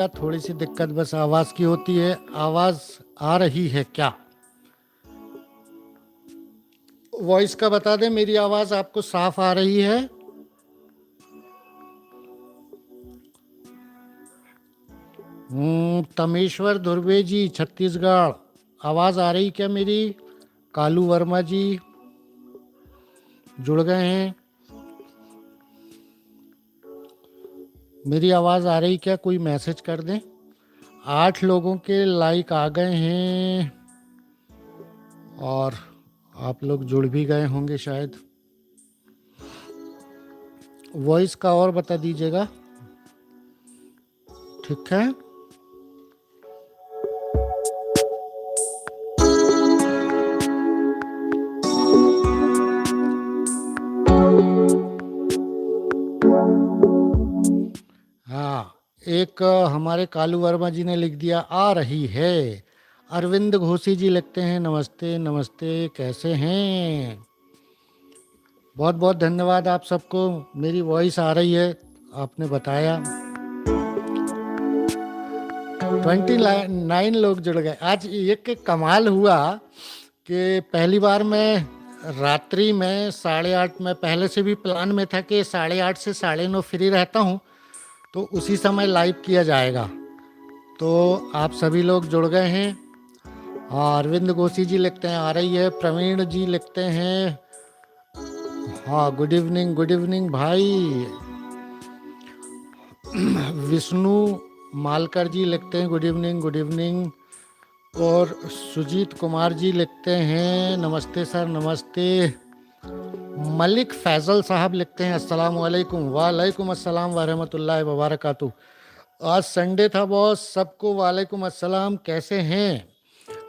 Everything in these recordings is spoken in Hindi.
थोड़ी सी दिक्कत बस आवाज की होती है। आवाज आ रही है क्या? वॉइस का बता दें, मेरी आवाज आपको साफ आ रही है? तमेश्वर धुर्वे जी, छत्तीसगढ़, आवाज आ रही क्या मेरी? कालू वर्मा जी जुड़ गए हैं। मेरी आवाज आ रही क्या? कोई मैसेज कर दें। 8 लोगों के लाइक आ गए हैं और आप लोग जुड़ भी गए होंगे शायद। वॉइस का और बता दीजिएगा। ठीक है। हाँ, एक हमारे कालू वर्मा जी ने लिख दिया आ रही है। अरविंद घोसी जी लिखते हैं नमस्ते नमस्ते, कैसे हैं? बहुत बहुत धन्यवाद आप सबको। मेरी वॉइस आ रही है, आपने बताया। 29 लोग जुड़ गए। आज एक कमाल हुआ कि पहली बार मैं रात्रि में 8:30 में, पहले से भी प्लान में था कि 8:30 से 9:30 फ्री रहता हूँ, तो उसी समय लाइव किया जाएगा। तो आप सभी लोग जुड़ गए हैं। हाँ, अरविंद गोसी जी लिखते हैं आ रही है। प्रवीण जी लिखते हैं हाँ, गुड इवनिंग भाई। विष्णु मालकर जी लिखते हैं गुड इवनिंग। और सुजीत कुमार जी लिखते हैं नमस्ते सर नमस्ते। मलिक फैजल साहब लिखते हैं अस्सलाम वालेकुम। वालेकुम अस्सलाम व रहमतुल्लाहि व बरकातहू। आज संडे था बॉस, सबको वालेकुम अस्सलाम, कैसे हैं?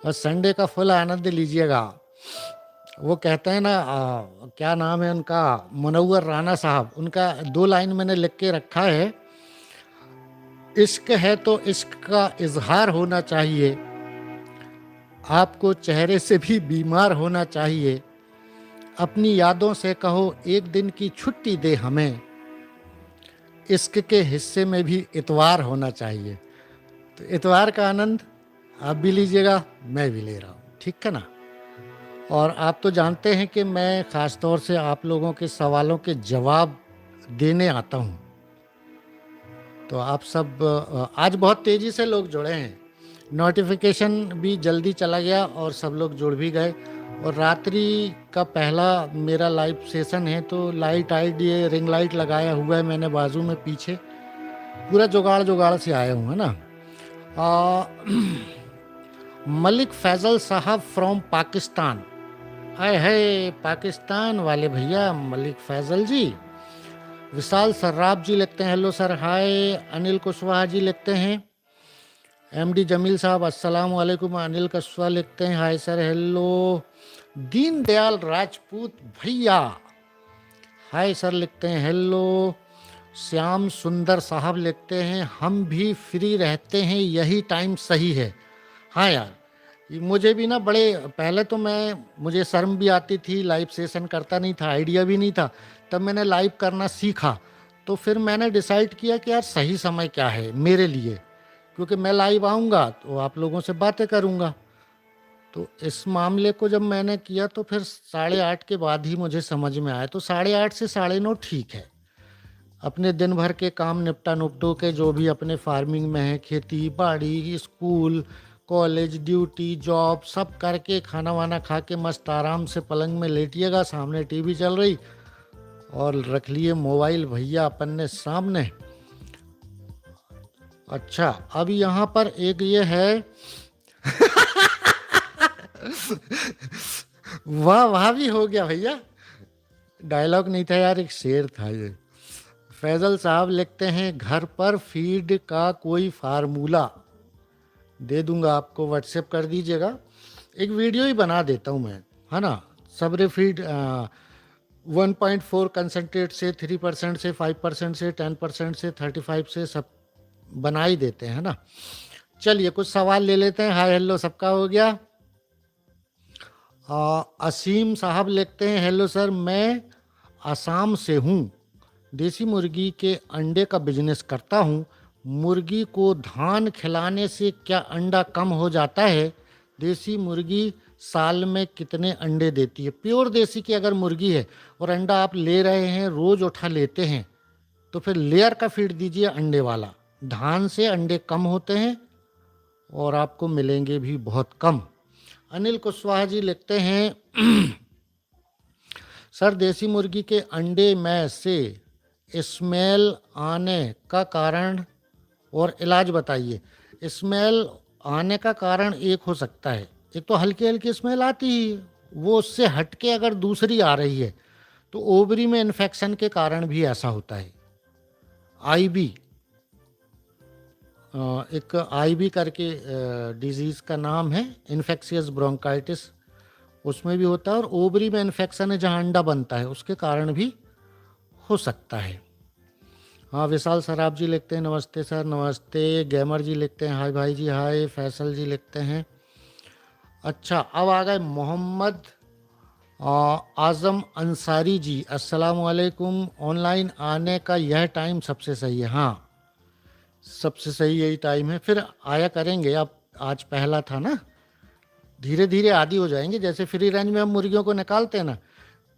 और संडे का फुल आनंद लीजिएगा। वो कहते हैं ना, क्या नाम है उनका, मुनव्वर राना साहब, उनका 2 लाइन मैंने लिख के रखा है। इश्क है तो इश्क का इजहार होना चाहिए, आपको चेहरे से भी बीमार होना चाहिए, अपनी यादों से कहो एक दिन की छुट्टी दे हमें, इश्क के हिस्से में भी इतवार होना चाहिए। तो इतवार का आनंद आप भी लीजिएगा, मैं भी ले रहा हूँ, ठीक है ना? और आप तो जानते हैं कि मैं ख़ास तौर से आप लोगों के सवालों के जवाब देने आता हूँ। तो आप सब आज बहुत तेज़ी से लोग जुड़े हैं, नोटिफिकेशन भी जल्दी चला गया और सब लोग जुड़ भी गए। और रात्रि का पहला मेरा लाइव सेशन है, तो लाइट ये रिंग लाइट लगाया हुआ है मैंने बाजू में पीछे, पूरा जुगाड़ से आया हूँ, है ना? मलिक फैजल साहब फ्रॉम पाकिस्तान। हाय हाय, पाकिस्तान वाले भैया मलिक फैजल जी। विशाल सर्राफ जी लिखते हैं hello sir hi. Anil Kushwaha ji लिखते हैं एमडी जमील साहब अस्सलाम वालेकुम। अनिल कुशवाहा लिखते हैं hi sir hello. Deen Dayal Rajput भैया हाय सर लिखते हैं हेलो। श्याम सुंदर साहब लिखते हैं हम भी फ्री रहते हैं, यही टाइम सही है। हाँ यार, मुझे भी ना बड़े पहले तो मुझे शर्म भी आती थी, लाइव सेशन करता नहीं था, आइडिया भी नहीं था। तब मैंने लाइव करना सीखा, तो फिर मैंने डिसाइड किया कि यार सही समय क्या है मेरे लिए, क्योंकि मैं लाइव आऊँगा तो आप लोगों से बातें करूँगा। तो इस मामले को जब मैंने किया तो फिर 8:30 के बाद ही मुझे समझ में आया। तो 8:30 से 9:30 ठीक है। अपने दिन भर के काम निपटो के, जो भी अपने फार्मिंग में है, खेती बाड़ी, स्कूल कॉलेज ड्यूटी जॉब सब करके खाना वाना खा के मस्त आराम से पलंग में लेटिएगा, सामने टीवी चल रही और रख लिए मोबाइल भैया अपन ने सामने। अच्छा, अब यहाँ पर एक ये है वाह वाह भी हो गया भैया, डायलॉग नहीं था यार, एक शेर था ये। फैजल साहब लिखते हैं घर पर फीड का कोई फार्मूला दे दूंगा आपको, व्हाट्सएप कर दीजिएगा, एक वीडियो ही बना देता हूँ मैं, है ना? सबरे फीड 1.4 कंसनट्रेट से 3% से 5% से 10% से 35 से सब बना ही देते हैं, है ना? चलिए कुछ सवाल ले लेते हैं। हाय हेलो सबका हो गया। असीम साहब लिखते हैं हेलो सर, मैं असम से हूँ, देसी मुर्गी के अंडे का बिजनेस करता हूँ, मुर्गी को धान खिलाने से क्या अंडा कम हो जाता है? देसी मुर्गी साल में कितने अंडे देती है? प्योर देसी की अगर मुर्गी है और अंडा आप ले रहे हैं, रोज उठा लेते हैं, तो फिर लेयर का फीड दीजिए अंडे वाला। धान से अंडे कम होते हैं और आपको मिलेंगे भी बहुत कम। अनिल कुशवाहा जी लिखते हैं सर, देसी मुर्गी के अंडे में से स्मेल आने का कारण और इलाज बताइए। स्मेल आने का कारण एक हो सकता है, एक तो हल्की हल्की स्मेल आती ही है, वो उससे हटके अगर दूसरी आ रही है तो ओवरी में इन्फेक्शन के कारण भी ऐसा होता है। आईबी, एक आईबी करके डिजीज़ का नाम है, इन्फेक्शियस ब्रोंकाइटिस, उसमें भी होता है। और ओवरी में इन्फेक्शन है जहाँ अंडा बनता है, उसके कारण भी हो सकता है। हाँ, विशाल सराब जी लिखते हैं नमस्ते सर। नमस्ते। गैमर जी लिखते हैं हाय भाई जी हाय। फैसल जी लिखते हैं अच्छा। अब आ गए मोहम्मद आज़म अंसारी जी, अस्सलाम वालेकुम। ऑनलाइन आने का यह टाइम सबसे सही है? हाँ, सबसे सही यही टाइम है। फिर आया करेंगे। अब आज पहला था ना, धीरे धीरे आदी हो जाएंगे। जैसे फ्री रेंज में हम मुर्गियों को निकालते हैं ना,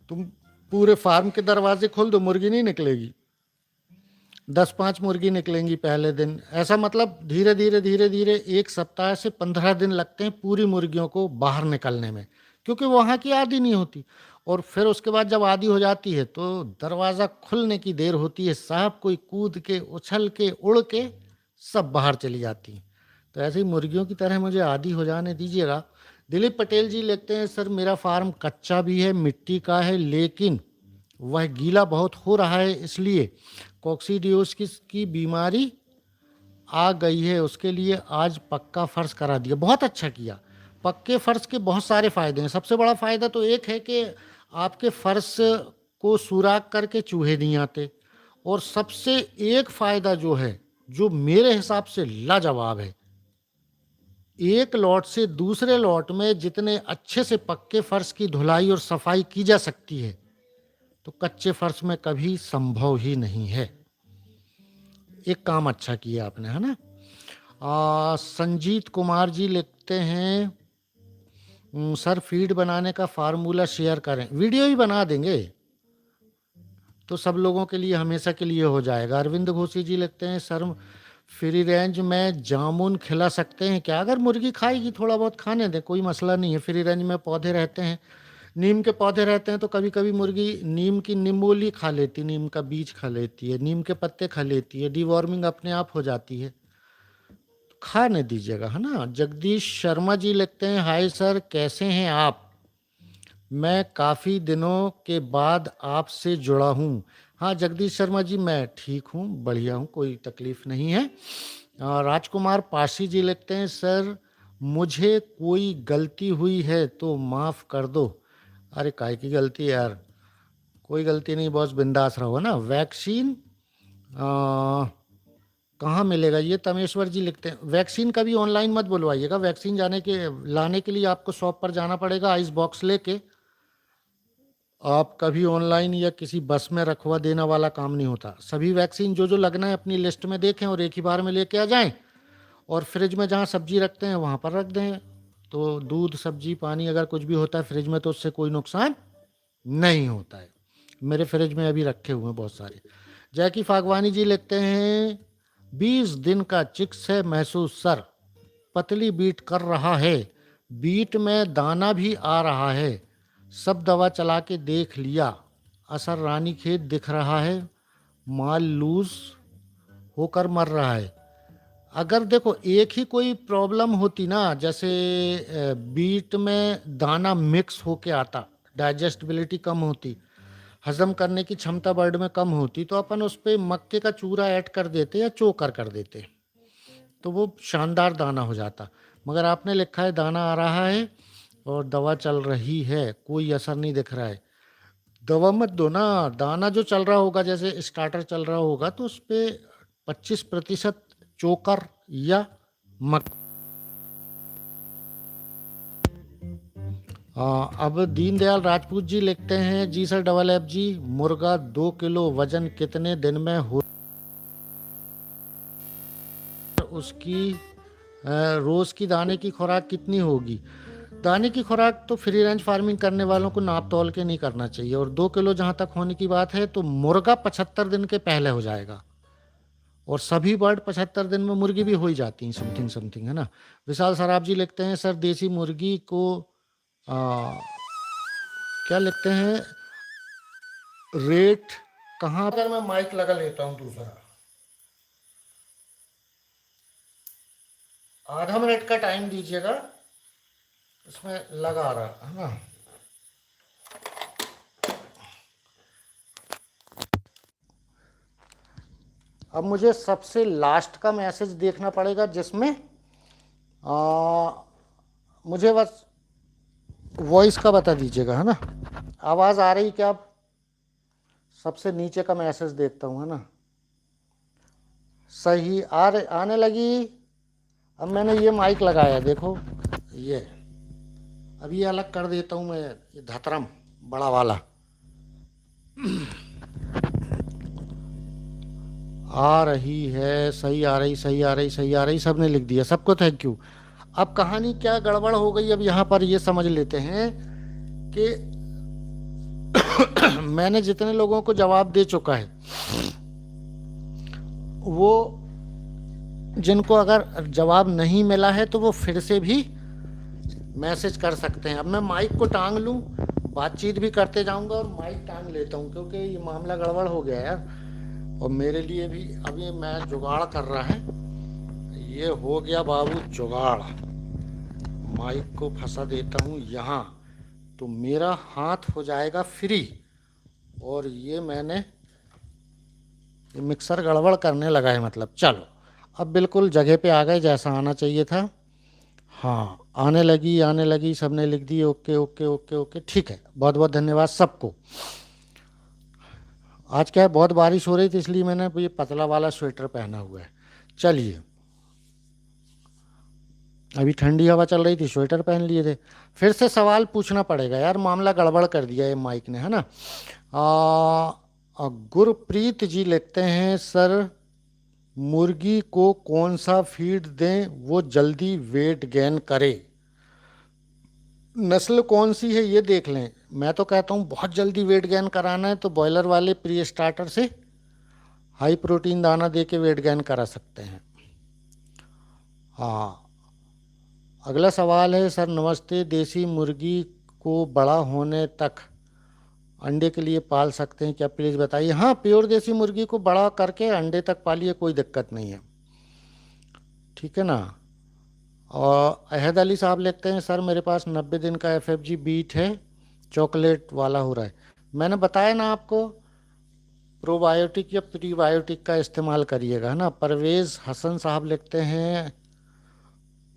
तुम पूरे फार्म के दरवाजे खोल दो, मुर्गी नहीं निकलेगी। 10-5 मुर्गी निकलेंगी पहले दिन। ऐसा मतलब धीरे धीरे धीरे धीरे 1 सप्ताह से 15 दिन लगते हैं पूरी मुर्गियों को बाहर निकलने में, क्योंकि वहाँ की आदी नहीं होती। और फिर उसके बाद जब आदी हो जाती है तो दरवाज़ा खुलने की देर होती है साहब, कोई कूद के उछल के उड़ के सब बाहर चली जाती हैं। तो ऐसे ही मुर्गियों की तरह मुझे आदी हो जाने दीजिएगा। दिलीप पटेल जी लिखते हैं सर, मेरा फार्म कच्चा भी है, मिट्टी का है, लेकिन वह गीला बहुत हो रहा है, इसलिए कॉक्सीडियोसिस की बीमारी आ गई है। उसके लिए आज पक्का फर्श करा दिया। बहुत अच्छा किया। पक्के फर्श के बहुत सारे फायदे हैं। सबसे बड़ा फायदा तो एक है कि आपके फर्श को सुराख करके चूहे नहीं आते। और सबसे एक फायदा जो है, जो मेरे हिसाब से लाजवाब है, एक लॉट से दूसरे लॉट में जितने अच्छे से पक्के फर्श की धुलाई और सफाई की जा सकती है, तो कच्चे फर्श में कभी संभव ही नहीं है। एक काम अच्छा किया आपने, है ना। संजीत कुमार जी लिखते हैं सर, फीड बनाने का फार्मूला शेयर करें। वीडियो ही बना देंगे तो सब लोगों के लिए हमेशा के लिए हो जाएगा। अरविंद घोषी जी लिखते हैं सर, फ्री रेंज में जामुन खिला सकते हैं क्या? अगर मुर्गी खाएगी थोड़ा बहुत खाने दें, कोई मसला नहीं है। फ्री रेंज में पौधे रहते हैं, नीम के पौधे रहते हैं, तो कभी कभी मुर्गी नीम की निमोली खा लेती, नीम का बीज खा लेती है, नीम के पत्ते खा लेती है, डिवॉर्मिंग अपने आप हो जाती है। खाने दीजिएगा, है ना। जगदीश शर्मा जी लिखते हैं हाय सर, कैसे हैं आप? मैं काफ़ी दिनों के बाद आपसे जुड़ा हूँ। हाँ जगदीश शर्मा जी, मैं ठीक हूँ, बढ़िया हूँ, कोई तकलीफ़ नहीं है। राजकुमार पासी जी लिखते हैं सर, मुझे कोई गलती हुई है तो माफ़ कर दो। अरे काय की गलती यार, कोई गलती नहीं बॉस, बिंदास रहो ना। वैक्सीन कहाँ मिलेगा? ये तमेश्वर जी लिखते हैं वैक्सीन कभी ऑनलाइन मत बुलवाइएगा। वैक्सीन लाने के लिए आपको शॉप पर जाना पड़ेगा, आइस बॉक्स लेके। आप कभी ऑनलाइन या किसी बस में रखवा देना वाला काम नहीं होता। सभी वैक्सीन जो जो लगना है अपनी लिस्ट में देखें और एक ही बार में लेके आ जाएं। और फ्रिज में जहाँ सब्जी रखते हैं वहाँ पर रख दें। तो दूध, सब्जी, पानी अगर कुछ भी होता है फ्रिज में तो उससे कोई नुकसान नहीं होता है। मेरे फ्रिज में अभी रखे हुए हैं बहुत सारे। जैकी फागवानी जी लिखते हैं 20 दिन का चिक्स है महसूस सर, पतली बीट कर रहा है, बीट में दाना भी आ रहा है, सब दवा चला के देख लिया, असर रानीखेत दिख रहा है, माल लूज होकर मर रहा है। अगर देखो एक ही कोई प्रॉब्लम होती ना, जैसे बीट में दाना मिक्स होके आता, डाइजेस्टिबिलिटी कम होती, हजम करने की क्षमता बर्ड में कम होती, तो अपन उस पर मक्के का चूरा ऐड कर देते या चोकर कर देते, तो वो शानदार दाना हो जाता। मगर आपने लिखा है दाना आ रहा है और दवा चल रही है, कोई असर नहीं दिख रहा है। दवा मत दो ना, दाना जो चल रहा होगा, जैसे स्टार्टर चल रहा होगा, तो उस पर 25% चोकर या मक। अब दीनदयाल राजपूत जी लिखते हैं जी सर, डबल एफ जी, मुर्गा 2 किलो वजन कितने दिन में हो? उसकी रोज़ की दाने की खुराक कितनी होगी? दाने की खुराक तो फ्री रेंज फार्मिंग करने वालों को नाप तोल के नहीं करना चाहिए। और 2 किलो जहाँ तक होने की बात है, तो मुर्गा 75 दिन के पहले हो जाएगा, और सभी बर्ड 75 दिन में मुर्गी भी हो ही जाती हैं, समथिंग समथिंग, है ना। विशाल सराब जी लिखते हैं, सर देसी मुर्गी को आ, क्या लिखते हैं, रेट कहाँ? अगर मैं माइक लगा लेता हूँ दूसरा, आधा मिनट का टाइम दीजिएगा, इसमें लगा रहा है ना। अब मुझे सबसे लास्ट का मैसेज देखना पड़ेगा, जिसमें मुझे बस वॉइस का बता दीजिएगा, है ना। आवाज़ आ रही क्या? अब सबसे नीचे का मैसेज देखता हूँ, है ना। सही आने लगी। अब मैंने ये माइक लगाया, देखो ये, अब ये अलग कर देता हूँ मैं, ये धतरम बड़ा वाला। आ रही है, सही आ रही, सही आ रही, सही आ रही, सबने लिख दिया, सबको थैंक यू। अब कहानी क्या गड़बड़ हो गई, अब यहाँ पर ये समझ लेते हैं कि मैंने जितने लोगों को जवाब दे चुका है, वो जिनको अगर जवाब नहीं मिला है तो वो फिर से भी मैसेज कर सकते हैं। अब मैं माइक को टांग लूं, बातचीत भी करते जाऊंगा और माइक टांग लेता हूं, क्योंकि ये मामला गड़बड़ हो गया यार। और मेरे लिए भी अभी मैं जुगाड़ कर रहा है, ये हो गया बाबू जुगाड़। माइक को फंसा देता हूँ यहाँ, तो मेरा हाथ हो जाएगा फ्री। और ये मैंने ये मिक्सर गड़बड़ करने लगा है, मतलब चलो अब बिल्कुल जगह पे आ गए, जैसा आना चाहिए था। हाँ, आने लगी, सबने लिख दी, ओके ओके ओके ओके, ठीक है, बहुत बहुत धन्यवाद सबको। आज क्या है, बहुत बारिश हो रही थी, इसलिए मैंने ये पतला वाला स्वेटर पहना हुआ है। चलिए, अभी ठंडी हवा चल रही थी, स्वेटर पहन लिए थे। फिर से सवाल पूछना पड़ेगा यार, मामला गड़बड़ कर दिया ये माइक ने, है ना। गुरप्रीत जी लिखते हैं, सर मुर्गी को कौन सा फीड दें वो जल्दी वेट गेन करे? नस्ल कौन सी है ये देख लें। मैं तो कहता हूँ बहुत जल्दी वेट गेन कराना है तो बॉयलर वाले प्री स्टार्टर से हाई प्रोटीन दाना दे के वेट गेन करा सकते हैं। हाँ, अगला सवाल है, सर नमस्ते, देसी मुर्गी को बड़ा होने तक अंडे के लिए पाल सकते हैं क्या, प्लीज़ बताइए। हाँ, प्योर देसी मुर्गी को बड़ा करके अंडे तक पालिए, कोई दिक्कत नहीं है, ठीक है ना। और अहद अली साहब लिखते हैं, सर मेरे पास 90 दिन का FFG बीट है, चॉकलेट वाला हो रहा है। मैंने बताया ना आपको, प्रोबायोटिक या प्रीबायोटिक का इस्तेमाल करिएगा, है ना। परवेज़ हसन साहब लिखते हैं,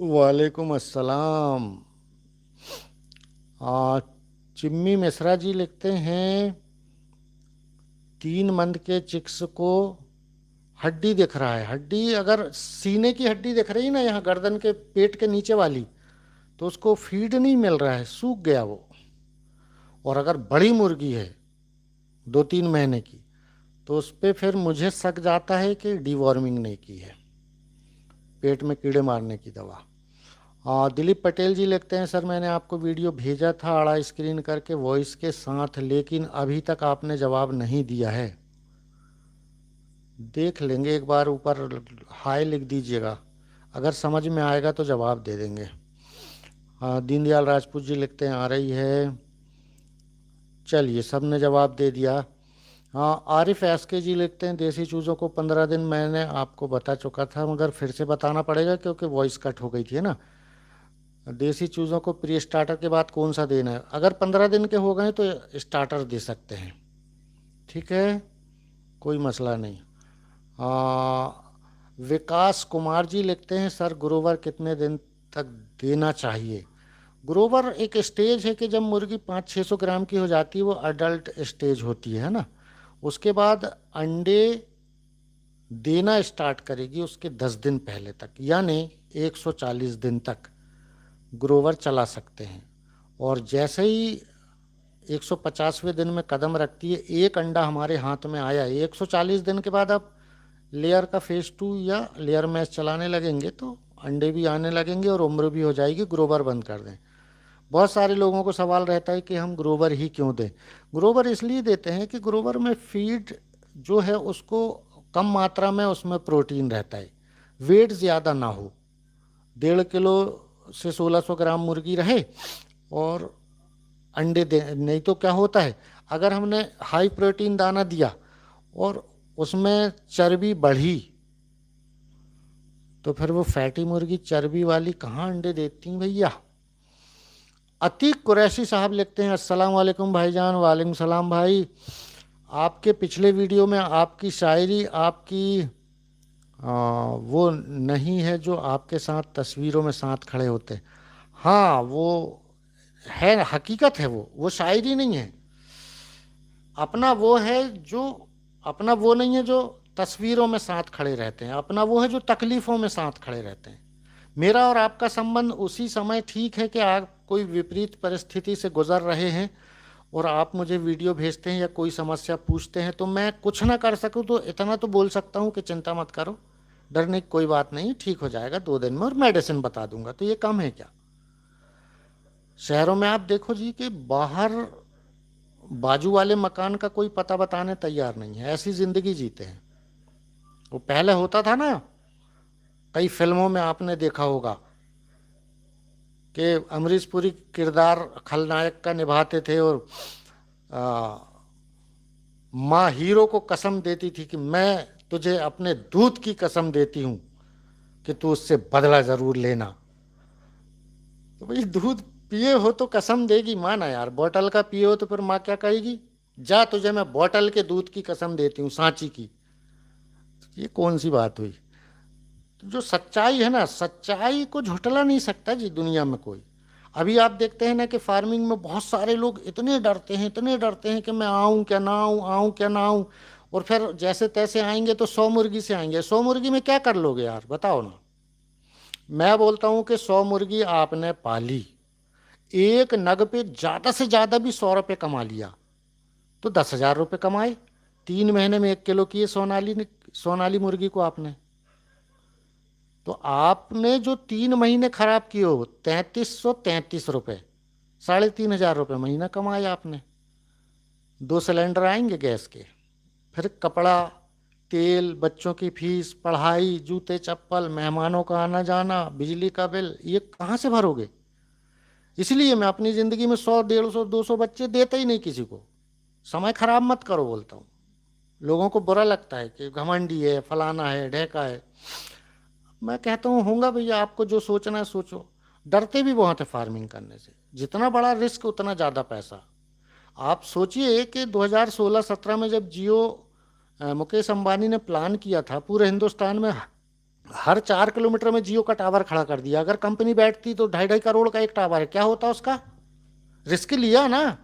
वालेकुम अस्सलाम। चिम्मी मिश्रा जी लिखते हैं, 3 मंथ के चिक्स को हड्डी दिख रहा है, हड्डी अगर सीने की हड्डी दिख रही है ना, यहाँ गर्दन के पेट के नीचे वाली, तो उसको फीड नहीं मिल रहा है, सूख गया वो। और अगर बड़ी मुर्गी है 2-3 महीने की, तो उस पर फिर मुझे शक जाता है कि डीवॉर्मिंग नहीं की है, पेट में कीड़े मारने की दवा। दिलीप पटेल जी लिखते हैं, सर मैंने आपको वीडियो भेजा था आड़ा स्क्रीन करके वॉइस के साथ, लेकिन अभी तक आपने जवाब नहीं दिया है। देख लेंगे एक बार, ऊपर हाय लिख दीजिएगा, अगर समझ में आएगा तो जवाब दे देंगे। दीनदयाल राजपूत जी लिखते हैं, आ रही है। चलिए, सब ने जवाब दे दिया। हाँ, आरिफ एसके जी लिखते हैं, देसी चूज़ों को 15 दिन, मैंने आपको बता चुका था मगर फिर से बताना पड़ेगा क्योंकि वॉइस कट हो गई थी, है ना। देसी चूज़ों को प्री स्टार्टर के बाद कौन सा देना है? अगर 15 दिन के हो गए तो स्टार्टर दे सकते हैं, ठीक है, कोई मसला नहीं। विकास कुमार जी लिखते हैं, सर ग्रोवर कितने दिन तक देना चाहिए? ग्रोवर एक स्टेज है कि जब मुर्गी 500-600 ग्राम की हो जाती है, वो अडल्ट स्टेज होती है ना। उसके बाद अंडे देना स्टार्ट करेगी उसके 10 दिन पहले तक, यानी 140 दिन तक ग्रोवर चला सकते हैं। और जैसे ही 150वें दिन में कदम रखती है, एक अंडा हमारे हाथ में आया, 140 दिन के बाद अब लेयर का फेज 2 या लेयर मैच चलाने लगेंगे तो अंडे भी आने लगेंगे और उम्र भी हो जाएगी, ग्रोवर बंद कर दें। बहुत सारे लोगों को सवाल रहता है कि हम ग्रोवर ही क्यों दें। ग्रोवर इसलिए देते हैं कि ग्रोवर में फीड जो है उसको कम मात्रा में उसमें प्रोटीन रहता है, वेट ज़्यादा ना हो, 1.5 किलो से 1600 ग्राम मुर्गी रहे और अंडे दे। नहीं तो क्या होता है, अगर हमने हाई प्रोटीन दाना दिया और उसमें चर्बी बढ़ी तो फिर वो फैटी मुर्गी चर्बी वाली कहाँ अंडे देती हैं भैया। अतीक कुरैशी साहब लिखते हैं, अस्सलाम वालेकुम भाईजान। वालेकुम सलाम भाई। आपके पिछले वीडियो में आपकी शायरी आपकी वो नहीं है जो आपके साथ तस्वीरों में साथ खड़े होते हैं। हाँ वो है, हकीकत है, वो शायरी नहीं है। अपना वो है जो, अपना वो नहीं है जो तस्वीरों में साथ खड़े रहते हैं, अपना वो है जो तकलीफ़ों में साथ खड़े रहते हैं। मेरा और आपका संबंध उसी समय ठीक है कि आप कोई विपरीत परिस्थिति से गुजर रहे हैं और आप मुझे वीडियो भेजते हैं या कोई समस्या पूछते हैं, तो मैं कुछ ना कर सकूं तो इतना तो बोल सकता हूं कि चिंता मत करो, डरने की कोई बात नहीं, ठीक हो जाएगा 2 दिन में और मेडिसिन बता दूंगा। तो ये कम है क्या। शहरों में आप देखो जी कि बाहर बाजू वाले मकान का कोई पता बताने तैयार नहीं है, ऐसी जिंदगी जीते हैं। वो पहले होता था ना, कई फिल्मों में आपने देखा होगा कि अमरीश पुरी किरदार खलनायक का निभाते थे और माँ हीरो को कसम देती थी कि मैं तुझे अपने दूध की कसम देती हूँ कि तू उससे बदला जरूर लेना। तो भाई दूध पिए हो तो कसम देगी माँ ना यार, बोतल का पिए हो तो फिर माँ क्या कहेगी, जा तुझे मैं बोतल के दूध की कसम देती हूँ, सांची की। ये कौन सी बात हुई। तो जो सच्चाई है ना, सच्चाई को झुठला नहीं सकता जी दुनिया में कोई। अभी आप देखते हैं ना कि फार्मिंग में बहुत सारे लोग इतने डरते हैं, इतने डरते हैं कि मैं आऊं क्या ना आऊं, आऊं क्या ना आऊं। और फिर जैसे तैसे आएंगे तो 100 मुर्गी से आएंगे। 100 मुर्गी में क्या कर लोगे यार बताओ ना। मैं बोलता हूं कि 100 मुर्गी आपने पाली, एक नग पे ज्यादा से ज्यादा भी 100 रुपये कमा लिया तो 10,000 रुपये कमाए। 3 महीने में 1 किलो किए सोनाली मुर्गी को आपने। तो आपने जो 3 महीने खराब किए हो 3333 रुपये, 3,500 रुपये महीना कमाए आपने। 2 सिलेंडर आएंगे गैस के, फिर कपड़ा, तेल, बच्चों की फीस, पढ़ाई, जूते चप्पल, मेहमानों का आना जाना, बिजली का बिल, ये कहाँ से भरोगे। इसलिए मैं अपनी ज़िंदगी में 100, 150, 200 बच्चे देता ही नहीं किसी को। समय खराब मत करो बोलता हूँ। लोगों को बुरा लगता है कि घमंडी है, फलाना है, ढेका है। मैं कहता हूँ होगा भैया, आपको जो सोचना है सोचो। डरते भी बहुत है फार्मिंग करने से, जितना बड़ा रिस्क उतना ज़्यादा पैसा। आप सोचिए कि 2016-17 में जब जियो मुकेश अंबानी ने प्लान किया था, पूरे हिंदुस्तान में हर 4 किलोमीटर में जियो का टावर खड़ा कर दिया। अगर कंपनी बैठती तो 2.5-2.5 करोड़ का एक टावर है, क्या होता उसका। रिस्क लिया ना।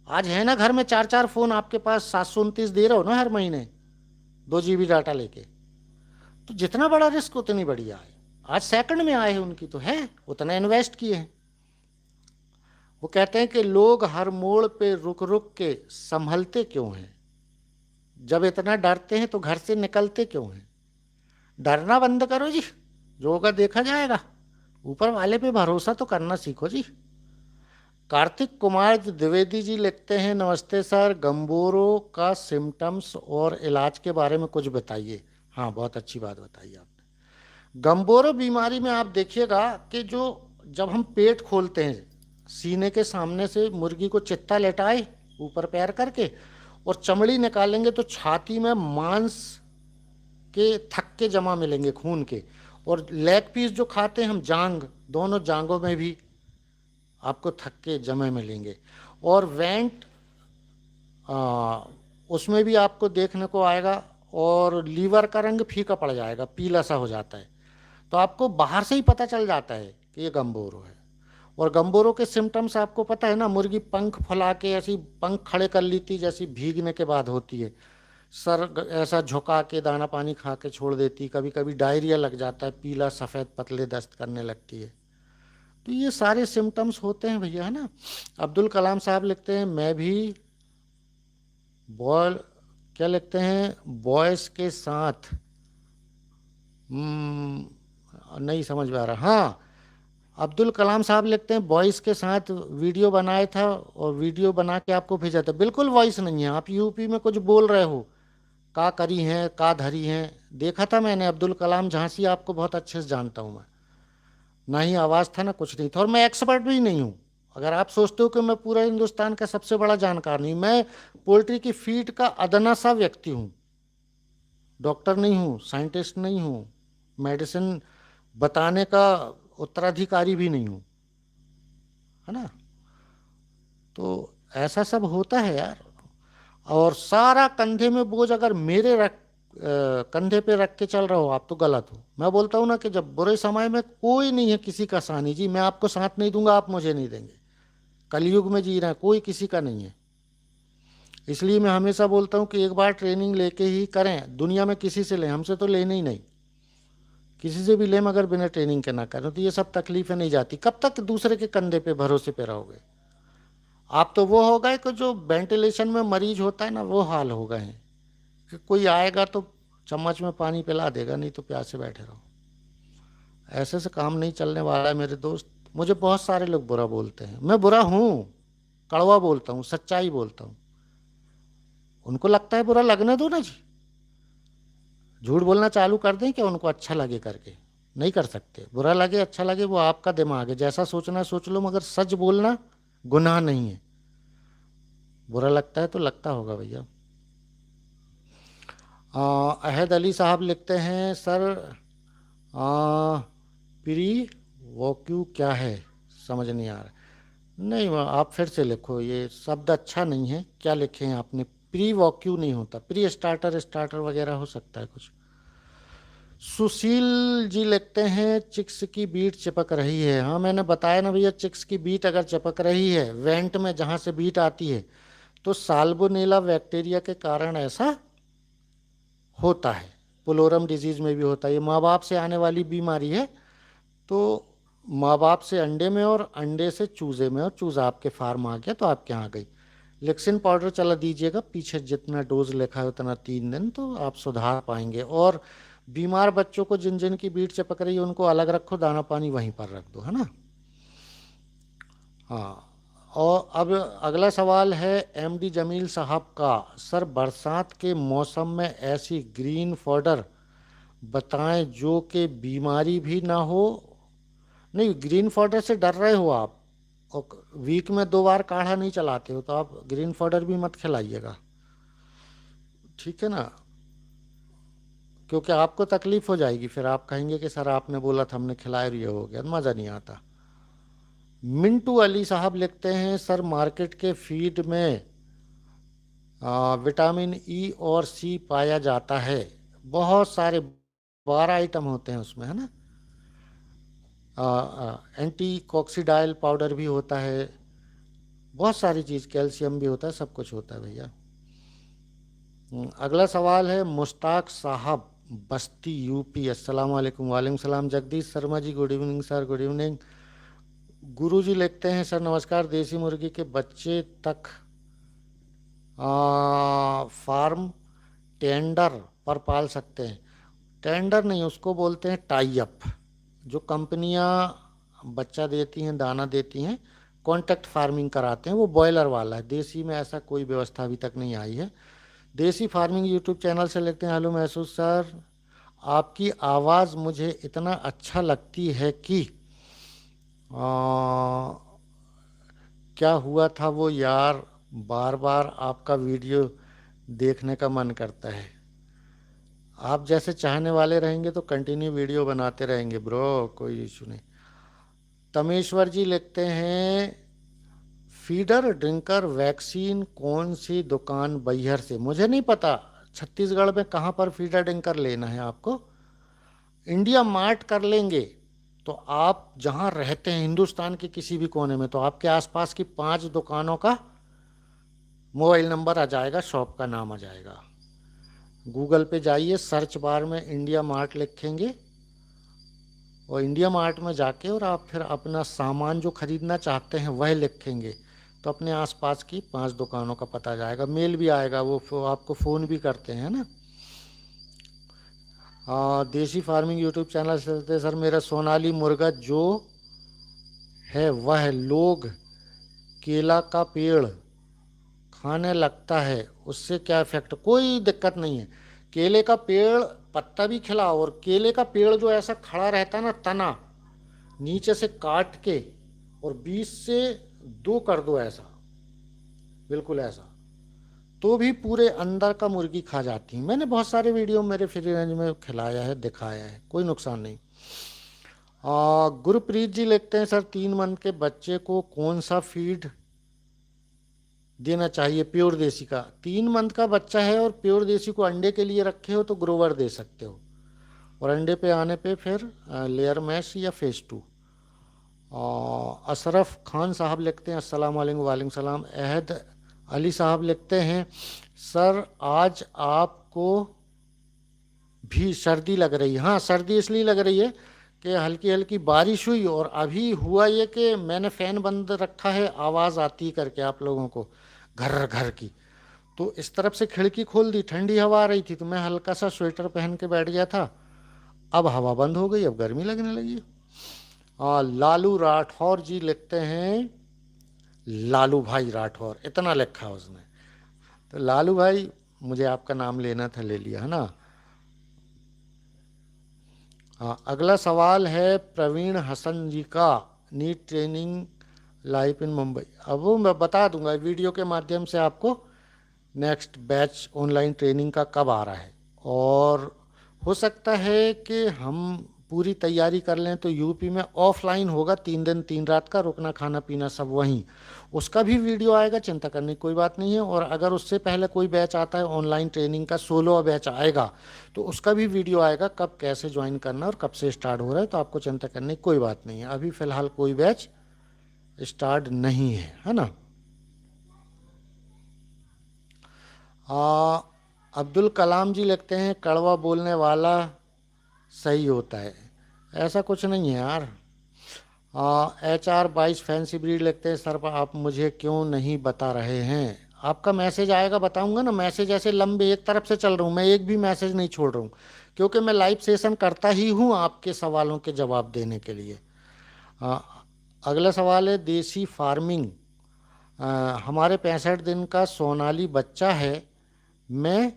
आज है ना घर में 4-4 फोन आपके पास, 729 दे रहे हो ना हर महीने, 2 GB डाटा लेके। तो जितना बड़ा रिस्क उतनी बड़ी आए। आज सेकंड में आए हैं उनकी तो है, उतना इन्वेस्ट किए हैं। वो कहते हैं कि लोग हर मोड़ पे रुक रुक के संभलते क्यों हैं, जब इतना डरते हैं तो घर से निकलते क्यों हैं। डरना बंद करो जी, जो होगा देखा जाएगा। ऊपर वाले पे भरोसा तो करना सीखो जी। कार्तिक कुमार द्विवेदी जी लिखते हैं, नमस्ते सर, गंबोरो का सिम्टम्स और इलाज के बारे में कुछ बताइए। हाँ बहुत अच्छी बात बताई आपने। गंबोरो बीमारी में आप देखिएगा कि जो जब हम पेट खोलते हैं, सीने के सामने से मुर्गी को चित्ता लेटाए ऊपर पैर करके और चमड़ी निकालेंगे तो छाती में मांस के थक्के जमा मिलेंगे खून के। और लेग पीस जो खाते हैं हम, जांग, दोनों जांगों में भी आपको थक्के जमे मिलेंगे। और वेंट उसमें भी आपको देखने को आएगा। और लीवर का रंग फीका पड़ जाएगा, पीला सा हो जाता है। तो आपको बाहर से ही पता चल जाता है कि ये गंबोरो है। और गंबोरो के सिम्टम्स आपको पता है ना, मुर्गी पंख फैला के ऐसी पंख खड़े कर लेती जैसी भीगने के बाद होती है, सर ऐसा झुका के दाना पानी खा के छोड़ देती, कभी कभी डायरिया लग जाता है, पीला सफ़ेद पतले दस्त करने लगती है। तो ये सारे सिम्टम्स होते हैं भैया, है ना। अब्दुल कलाम साहब लिखते हैं, मैं भी बॉयल क्या लिखते हैं, बॉयज़ के साथ, नहीं समझ में आ रहा। हाँ, अब्दुल कलाम साहब लिखते हैं बॉयज़ के साथ वीडियो बनाया था और वीडियो बना के आपको भेजा था। बिल्कुल वॉइस नहीं है, आप यूपी में कुछ बोल रहे हो, का करी हैं का धरी हैं। देखा था मैंने अब्दुल कलाम झांसी, आपको बहुत अच्छे से जानता हूँ मैं। ना ही आवाज़ था ना कुछ नहीं था, और मैं एक्सपर्ट भी नहीं हूँ। अगर आप सोचते हो कि मैं पूरा हिंदुस्तान का सबसे बड़ा जानकार नहीं, मैं पोल्ट्री की फीड का अदना सा व्यक्ति हूँ। डॉक्टर नहीं हूँ, साइंटिस्ट नहीं हूँ, मेडिसिन बताने का उत्तराधिकारी भी नहीं हूँ, है ना। तो ऐसा सब होता है यार। और सारा कंधे में बोझ अगर मेरे कंधे पे रख के चल रहे हो आप, तो गलत हो। मैं बोलता हूँ ना कि जब बुरे समय में कोई नहीं है किसी का सानी जी, मैं आपको साथ नहीं दूंगा, आप मुझे नहीं देंगे। कलयुग में जी रहे हैं, कोई किसी का नहीं है। इसलिए मैं हमेशा बोलता हूँ कि एक बार ट्रेनिंग लेके ही करें, दुनिया में किसी से लें, हमसे तो लेने ही नहीं। किसी से भी लें मगर बिना ट्रेनिंग के ना करें, तो ये सब तकलीफें नहीं जाती। कब तक दूसरे के कंधे पे भरोसे पे रहोगे। आप तो वो हो गए कि जो वेंटिलेशन में मरीज होता है ना, वो हाल हो गए हैं कि कोई आएगा तो चम्मच में पानी पिला देगा, नहीं तो प्यासे बैठे रहो। ऐसे से काम नहीं चलने वाला है मेरे दोस्त। मुझे बहुत सारे लोग बुरा बोलते हैं, मैं बुरा हूँ, कड़वा बोलता हूँ, सच्चाई बोलता हूँ। उनको लगता है बुरा, लगने दो ना जी। झूठ बोलना चालू कर दें क्या उनको अच्छा लगे करके? नहीं कर सकते। बुरा लगे अच्छा लगे वो आपका दिमाग है, जैसा सोचना है सोच लो, मगर सच बोलना गुनाह नहीं है। बुरा लगता है तो लगता होगा भैया। अहद अली साहब लिखते हैं सर, प्री वॉक्यू क्या है, समझ नहीं आ रहा। नहीं, आप फिर से लिखो, ये शब्द अच्छा नहीं है। क्या लिखे हैं आपने? प्री वॉक्यू नहीं होता, प्री स्टार्टर स्टार्टर वगैरह हो सकता है कुछ। सुशील जी लिखते हैं चिक्स की बीट चिपक रही है। हाँ मैंने बताया ना भैया, चिक्स की बीट अगर चिपक रही है वेंट में जहाँ से बीट आती है, तो साल्मोनेला बैक्टीरिया के कारण ऐसा होता है। पुलोरम डिजीज में भी होता है। ये माँ बाप से आने वाली बीमारी है। तो माँ बाप से अंडे में और अंडे से चूजे में, और चूजा आपके फार्म आ गया तो आपके यहाँ आ गई। लेक्सिन पाउडर चला दीजिएगा, पीछे जितना डोज लिखा है उतना 3 दिन, तो आप सुधार पाएंगे। और बीमार बच्चों को जिन जिन की बीट चिपक रही है उनको अलग रखो, दाना पानी वहीं पर रख दो, है ना। हाँ। और अब अगला सवाल है एमडी जमील साहब का। सर बरसात के मौसम में ऐसी ग्रीन फॉडर बताएं जो कि बीमारी भी ना हो। नहीं, ग्रीन फॉडर से डर रहे हो आप, और वीक में 2 बार काढ़ा नहीं चलाते हो, तो आप ग्रीन फॉडर भी मत खिलाइएगा, ठीक है ना। क्योंकि आपको तकलीफ हो जाएगी, फिर आप कहेंगे कि सर आपने बोला था हमने खिलाया और ये हो गया, मज़ा नहीं आता। मिंटू अली साहब लिखते हैं सर मार्केट के फीड में विटामिन ई और सी पाया जाता है। बहुत सारे 12 आइटम होते हैं उसमें, है ना। एंटी कॉक्सीडाइल पाउडर भी होता है, बहुत सारी चीज़, कैल्शियम भी होता है, सब कुछ होता है भैया। अगला सवाल है मुश्ताक साहब, बस्ती यूपी। अस्सलाम वालेकुम। वालेकुम सलाम। Jagdish Sharma ji, good evening sir, good evening. Guru ji लिखते हैं सर नमस्कार, देसी मुर्गी के बच्चे तक फार्म टेंडर पर पाल सकते हैं। टेंडर नहीं, उसको बोलते हैं टाई अप। जो कंपनियां बच्चा देती हैं, दाना देती हैं, कॉन्ट्रैक्ट फार्मिंग कराते हैं, वो बॉयलर वाला है। देसी में ऐसा कोई व्यवस्था अभी तक नहीं आई है। देसी फार्मिंग यूट्यूब चैनल से लिखते हैं हेलो महसूस सर, आपकी आवाज़ मुझे इतना अच्छा लगती है कि क्या हुआ था वो यार, बार बार आपका वीडियो देखने का मन करता है। आप जैसे चाहने वाले रहेंगे तो कंटिन्यू वीडियो बनाते रहेंगे ब्रो, कोई इशू नहीं। तमेश्वर जी लिखते हैं फीडर ड्रिंकर वैक्सीन कौन सी दुकान बैहर से? मुझे नहीं पता छत्तीसगढ़ में कहाँ पर फीडर ड्रिंकर लेना है आपको। इंडिया मार्ट कर लेंगे तो आप जहाँ रहते हैं हिंदुस्तान के किसी भी कोने में, तो आपके आसपास की 5 दुकानों का मोबाइल नंबर आ जाएगा, शॉप का नाम आ जाएगा। गूगल पे जाइए, सर्च बार में इंडिया मार्ट लिखेंगे, और इंडिया मार्ट में जाके और आप फिर अपना सामान जो खरीदना चाहते हैं वह लिखेंगे, तो तो अपने आसपास की 5 दुकानों का पता जाएगा, मेल भी आएगा, वो आपको फ़ोन भी करते हैं ना। देसी फार्मिंग यूट्यूब चैनल से सर मेरा सोनाली मुर्गा जो है वह लोग केला का पेड़ खाने लगता है, उससे क्या इफेक्ट? कोई दिक्कत नहीं है। केले का पेड़ पत्ता भी खिलाओ, और केले का पेड़ जो ऐसा खड़ा रहता है ना, तना नीचे से काट के और बीच से 2 कर दो ऐसा, बिल्कुल ऐसा, तो भी पूरे अंदर का मुर्गी खा जाती है। मैंने बहुत सारे वीडियो मेरे फ्री रेंज में खिलाया है, दिखाया है, कोई नुकसान नहीं। गुरप्रीत जी लिखते हैं सर 3 मंथ के बच्चे को कौन सा फीड देना चाहिए प्योर देसी का? 3 मंथ का बच्चा है और प्योर देसी को अंडे के लिए रखे हो तो ग्रोवर दे सकते हो, और अंडे पे आने पे फिर लेयर मैश या फेस 2। अशरफ खान साहब लिखते हैं अस्सलाम वालेकुम। वालेकुम सलाम। अहद अली साहब लिखते हैं सर आज आपको भी सर्दी लग रही है? हाँ, सर्दी इसलिए लग रही है कि हल्की हल्की बारिश हुई, और अभी हुआ ये कि मैंने फ़ैन बंद रखा है, आवाज़ आती करके आप लोगों को घर घर की, तो इस तरफ से खिड़की खोल दी, ठंडी हवा आ रही थी, तो मैं हल्का सा स्वेटर पहन के बैठ गया था। अब हवा बंद हो गई, अब गर्मी लगने लगी। लालू राठौर जी लिखते हैं, लालू भाई राठौर इतना लिखा उसने, तो लालू भाई मुझे आपका नाम लेना था, ले लिया है ना। अगला सवाल है प्रवीण हसन जी का, neat training life in Mumbai. अब वो मैं बता दूंगा वीडियो के माध्यम से आपको नेक्स्ट बैच ऑनलाइन ट्रेनिंग का कब आ रहा है, और हो सकता है कि हम पूरी तैयारी कर लें तो यूपी में ऑफलाइन होगा, 3 दिन 3 रात का, रुकना खाना पीना सब वहीं, उसका भी वीडियो आएगा, चिंता करने की कोई बात नहीं है। और अगर उससे पहले कोई बैच आता है ऑनलाइन ट्रेनिंग का, 16 बैच आएगा, तो उसका भी वीडियो आएगा, कब कैसे ज्वाइन करना और कब से स्टार्ट हो रहा है, तो आपको चिंता करने की कोई बात नहीं है। अभी फ़िलहाल कोई बैच स्टार्ट नहीं है ना। अब्दुल कलाम जी लिखते हैं कड़वा बोलने वाला सही होता है? ऐसा कुछ नहीं है यार। HR22 फैंसी ब्रीड लिखते हैं सर आप मुझे क्यों नहीं बता रहे हैं? आपका मैसेज आएगा, बताऊंगा ना। मैसेज ऐसे लंबे एक तरफ से चल रहा हूँ मैं, एक भी मैसेज नहीं छोड़ रहा हूँ, क्योंकि मैं लाइव सेशन करता ही हूँ आपके सवालों के जवाब देने के लिए। आ, अगला सवाल है देसी फार्मिंग। हमारे 65 दिन का सोनाली बच्चा है, मैं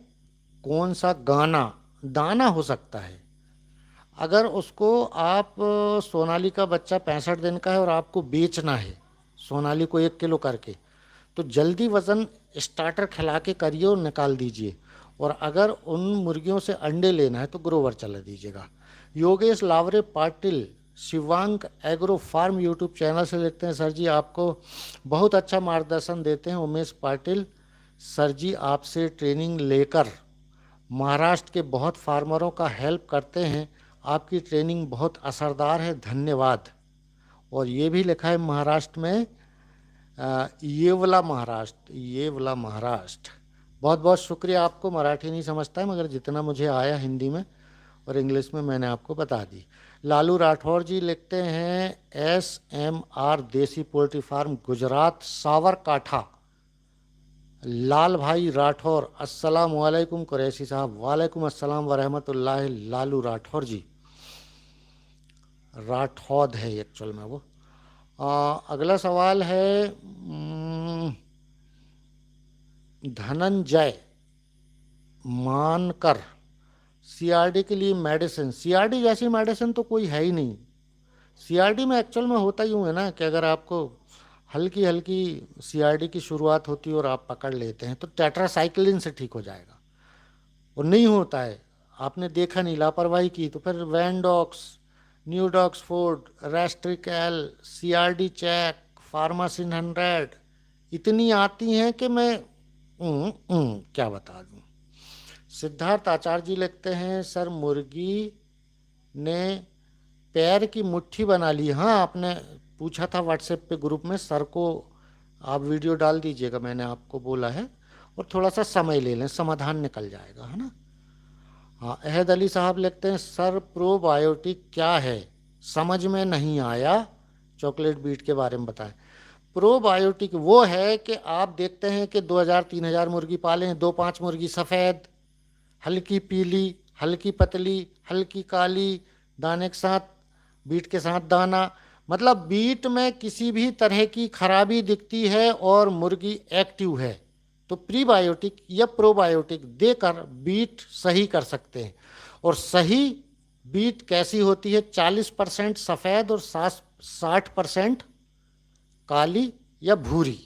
कौन सा दाना हो सकता है? अगर उसको आप सोनाली का बच्चा 65 दिन का है और आपको बेचना है सोनाली को 1 किलो करके, तो जल्दी वज़न स्टार्टर खिला के करिए और निकाल दीजिए। और अगर उन मुर्गियों से अंडे लेना है तो ग्रोवर चला दीजिएगा। Yogesh Lavre Patil Shivank agro farm YouTube channel से लिखते हैं सर जी आपको बहुत अच्छा मार्गदर्शन देते हैं। उमेश पाटिल सर जी आपसे ट्रेनिंग लेकर महाराष्ट्र के बहुत फार्मरों का हेल्प करते हैं, आपकी ट्रेनिंग बहुत असरदार है, धन्यवाद। और ये भी लिखा है महाराष्ट्र में, ये वाला महाराष्ट्र। बहुत बहुत शुक्रिया आपको। मराठी नहीं समझता है, मगर जितना मुझे आया हिंदी में और इंग्लिश में मैंने आपको बता दी। लालू राठौर जी लिखते हैं SMR देसी पोल्ट्री फार्म गुजरात सावरकांठा। लाल भाई राठौर अस्सलाम वालेकुम। कुरैशी साहब वालेकुम अस्सलाम वरहमतुल्लाह। लालू राठौर जी, राठौद है एक्चुअल में वो। अगला सवाल है धनंजय मानकर, CRD के लिए मेडिसिन। CRD जैसी मेडिसिन तो कोई है ही नहीं। CRD में एक्चुअल में होता यूँ है ना कि अगर आपको हल्की हल्की CRD की शुरुआत होती है और आप पकड़ लेते हैं तो टेट्रासाइक्लिन से ठीक हो जाएगा, और नहीं होता है, आपने देखा नहीं, लापरवाही की, तो फिर वैनडॉक्स, न्यूडॉक्स फोर्ड, रेस्ट्रिकल, CRD चेक, फार्मासिन 100 इतनी आती हैं कि मैं क्या बता दूं। सिद्धार्थ आचार्य जी लिखते हैं सर मुर्गी ने पैर की मुट्ठी बना ली। हाँ, आपने पूछा था व्हाट्सएप पे ग्रुप में, सर को आप वीडियो डाल दीजिएगा, मैंने आपको बोला है, और थोड़ा सा समय ले लें, समाधान निकल जाएगा, है ना। हाँ, अहद अली साहब लिखते हैं सर प्रोबायोटिक क्या है, समझ में नहीं आया, चॉकलेट बीट के बारे में बताएं। प्रोबायोटिक वो है कि आप देखते हैं कि 2000-3000 मुर्गी पाले हैं, 2-5 मुर्गी सफ़ेद, हल्की पीली, हल्की पतली, हल्की काली, दाने के साथ, बीट के साथ दाना, मतलब बीट में किसी भी तरह की खराबी दिखती है और मुर्गी एक्टिव है तो प्रीबायोटिक या प्रोबायोटिक देकर बीट सही कर सकते हैं। और सही बीट कैसी होती है? 40% सफ़ेद और 60% काली या भूरी।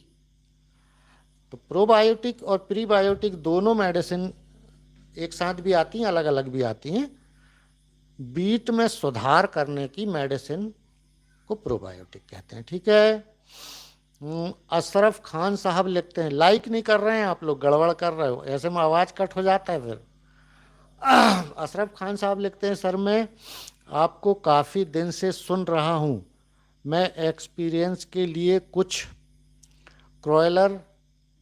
तो प्रोबायोटिक और प्रीबायोटिक दोनों मेडिसिन एक साथ भी आती हैं, अलग अलग भी आती हैं। बीट में सुधार करने की मेडिसिन को प्रोबायोटिक कहते हैं। ठीक है। अशरफ खान साहब लिखते हैं, लाइक नहीं कर रहे हैं आप लोग, गड़बड़ कर रहे हो, ऐसे में आवाज़ कट हो जाता है फिर। अशरफ खान साहब लिखते हैं, सर मैं आपको काफ़ी दिन से सुन रहा हूँ, मैं एक्सपीरियंस के लिए कुछ क्रॉयलर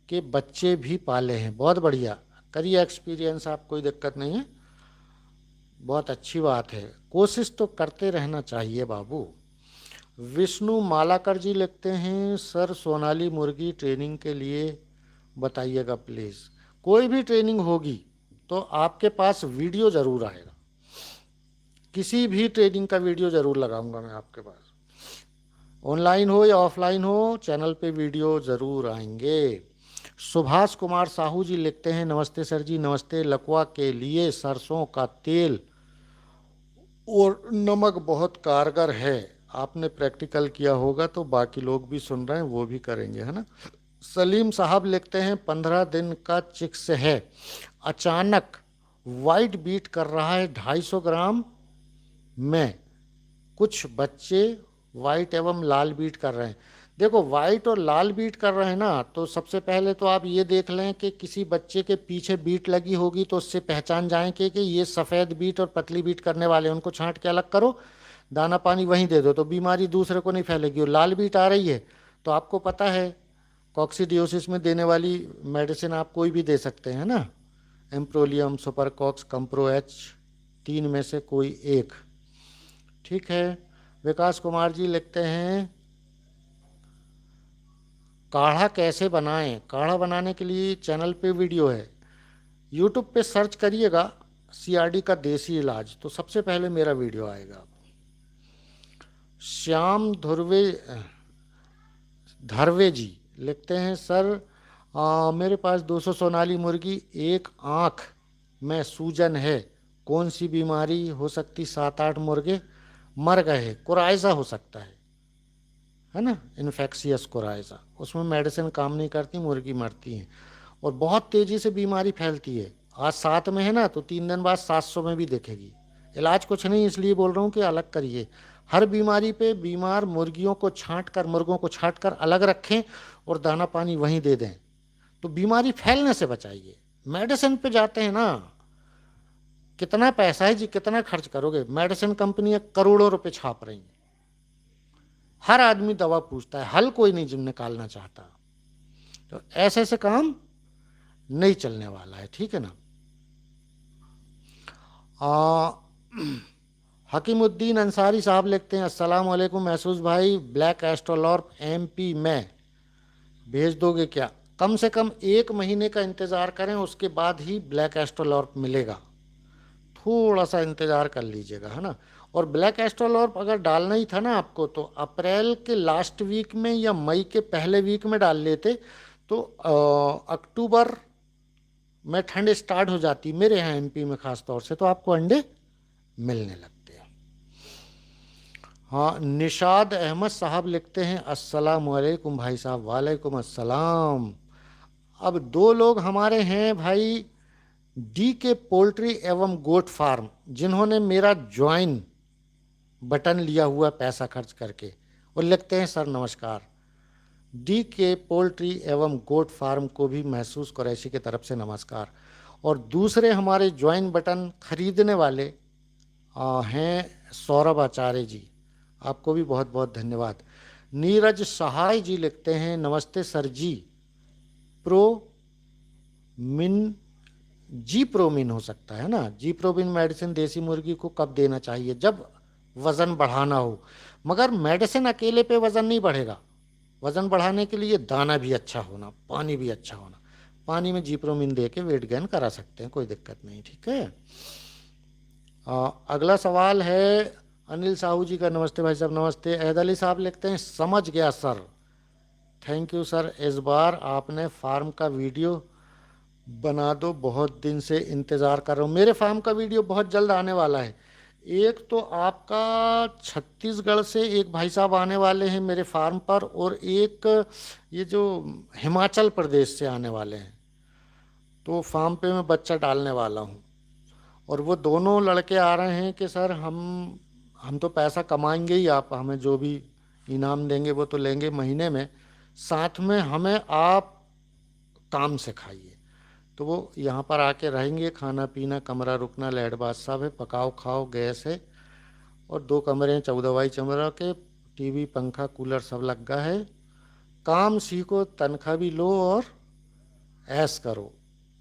के बच्चे भी पाले हैं। बहुत बढ़िया, करिए एक्सपीरियंस आप, कोई दिक्कत नहीं है, बहुत अच्छी बात है, कोशिश तो करते रहना चाहिए बाबू। विष्णु मालाकर जी लिखते हैं, सर सोनाली मुर्गी ट्रेनिंग के लिए बताइएगा प्लीज़। कोई भी ट्रेनिंग होगी तो आपके पास वीडियो ज़रूर आएगा, किसी भी ट्रेनिंग का वीडियो ज़रूर लगाऊंगा मैं आपके पास, ऑनलाइन हो या ऑफलाइन हो, चैनल पे वीडियो ज़रूर आएंगे। सुभाष कुमार साहू जी लिखते हैं, नमस्ते सर जी, नमस्ते। लकवा के लिए सरसों का तेल और नमक बहुत कारगर है, आपने प्रैक्टिकल किया होगा तो बाकी लोग भी सुन रहे हैं वो भी करेंगे, है ना। सलीम साहब लिखते हैं, 15 दिन का चिक्स है, अचानक वाइट बीट कर रहा है 250 ग्राम में, कुछ बच्चे वाइट एवं लाल बीट कर रहे हैं। देखो वाइट और लाल बीट कर रहे हैं ना, तो सबसे पहले तो आप ये देख लें कि किसी बच्चे के पीछे बीट लगी होगी तो उससे पहचान जाएं कि ये सफ़ेद बीट और पतली बीट करने वाले, उनको छांट के अलग करो, दाना पानी वहीं दे दो तो बीमारी दूसरे को नहीं फैलेगी। और लाल बीट आ रही है तो आपको पता है कॉक्सीडियोसिस में देने वाली मेडिसिन आप कोई भी दे सकते हैं ना, एम्प्रोलियम, सुपरकॉक्स, कंप्रो एच, 3 में से कोई एक। ठीक है। विकास कुमार जी लिखते हैं, काढ़ा कैसे बनाएं? काढ़ा बनाने के लिए चैनल पे वीडियो है, यूट्यूब पे सर्च करिएगा सीआरडी का देसी इलाज, तो सबसे पहले मेरा वीडियो आएगा। श्याम धरवे जी लिखते हैं, सर मेरे पास 200 सोनाली मुर्गी, एक आँख में सूजन है, कौन सी बीमारी हो सकती? 7-8 मुर्गे मर गए, कोराइजा हो सकता है ना, इन्फेक्शियस कोराइजा, उसमें मेडिसिन काम नहीं करती, मुर्गी मरती हैं और बहुत तेज़ी से बीमारी फैलती है। आज 7 में है ना तो 3 दिन बाद 700 में भी दिखेगी। इलाज कुछ नहीं, इसलिए बोल रहा हूँ कि अलग करिए। हर बीमारी पे बीमार मुर्गियों को छांट कर, मुर्गों को छांट कर अलग रखें और दाना पानी वहीं दे दें, तो बीमारी फैलने से बचाइए। मेडिसिन पे जाते हैं ना, कितना पैसा है जी, कितना खर्च करोगे? मेडिसिन कंपनियां करोड़ों रुपए छाप रही हैं, हर आदमी दवा पूछता है, हल कोई नहीं जिम निकालना चाहता, तो ऐसे से काम नहीं चलने वाला है। ठीक है ना। हकीमुद्दीन अंसारी साहब लिखते हैं, अस्सलाम वालेकुम महसूस भाई, ब्लैक एस्ट्रोलॉर्प एमपी में भेज दोगे क्या? कम से कम 1 महीने का इंतज़ार करें, उसके बाद ही ब्लैक एस्ट्रोलॉर्प मिलेगा, थोड़ा सा इंतज़ार कर लीजिएगा, है ना। और ब्लैक एस्ट्रोलॉर्प अगर डालना ही था ना आपको, तो अप्रैल के लास्ट वीक में या मई के पहले वीक में डाल लेते, तो अक्टूबर में ठंड स्टार्ट हो जाती मेरे यहाँ एमपी में ख़ास तौर से, तो आपको अंडे मिलने लगते हैं। हाँ, निशाद अहमद साहब लिखते हैं, अस्सलाम वालेकुम भाई साहब। वालेकुम अस्सलाम। अब 2 लोग हमारे हैं भाई, डी के पोल्ट्री एवं गोट फार्म, जिन्होंने मेरा ज्वाइन बटन लिया हुआ पैसा खर्च करके, और लिखते हैं, सर नमस्कार, डी के पोल्ट्री एवं गोट फार्म को भी महसूस कुरैशी की तरफ से नमस्कार। और दूसरे हमारे ज्वाइन बटन खरीदने वाले हैं सौरभ आचार्य जी, आपको भी बहुत बहुत धन्यवाद। नीरज सहाय जी लिखते हैं, नमस्ते सर जी, जी प्रोमिन हो सकता है ना, जी प्रोमिन मेडिसिन देसी मुर्गी को कब देना चाहिए? जब वज़न बढ़ाना हो, मगर मेडिसिन अकेले पे वज़न नहीं बढ़ेगा, वज़न बढ़ाने के लिए दाना भी अच्छा होना, पानी भी अच्छा होना। पानी में जीप्रोमिन दे के वेट गेन करा सकते हैं, कोई दिक्कत नहीं, ठीक है। अगला सवाल है अनिल साहू जी का। नमस्ते भाई साहब, नमस्ते। अहद अली साहब लिखते हैं, समझ गया सर। Thank you sir. इस बार आपने फार्म का वीडियो बना दो, बहुत दिन से इंतज़ार कर रहा हूँ। मेरे फार्म का वीडियो बहुत जल्द आने वाला है। एक तो आपका छत्तीसगढ़ से एक भाई साहब आने वाले हैं मेरे फार्म पर, और एक ये जो हिमाचल प्रदेश से आने वाले हैं। तो फार्म पे मैं बच्चा डालने वाला हूँ, और वो दोनों लड़के आ रहे हैं कि सर हम तो पैसा कमाएंगे ही, आप हमें जो भी इनाम देंगे वो तो लेंगे महीने में, साथ में हमें आप काम सिखाइए। तो वो यहाँ पर आके रहेंगे, खाना पीना, कमरा रुकना, लैट बाथ सब है, पकाओ खाओ, गैस है, और 2 कमरे हैं 14 बाई 14 के, टीवी पंखा कूलर सब लगा है। काम सीखो, तनख्वाह भी लो और ऐश करो।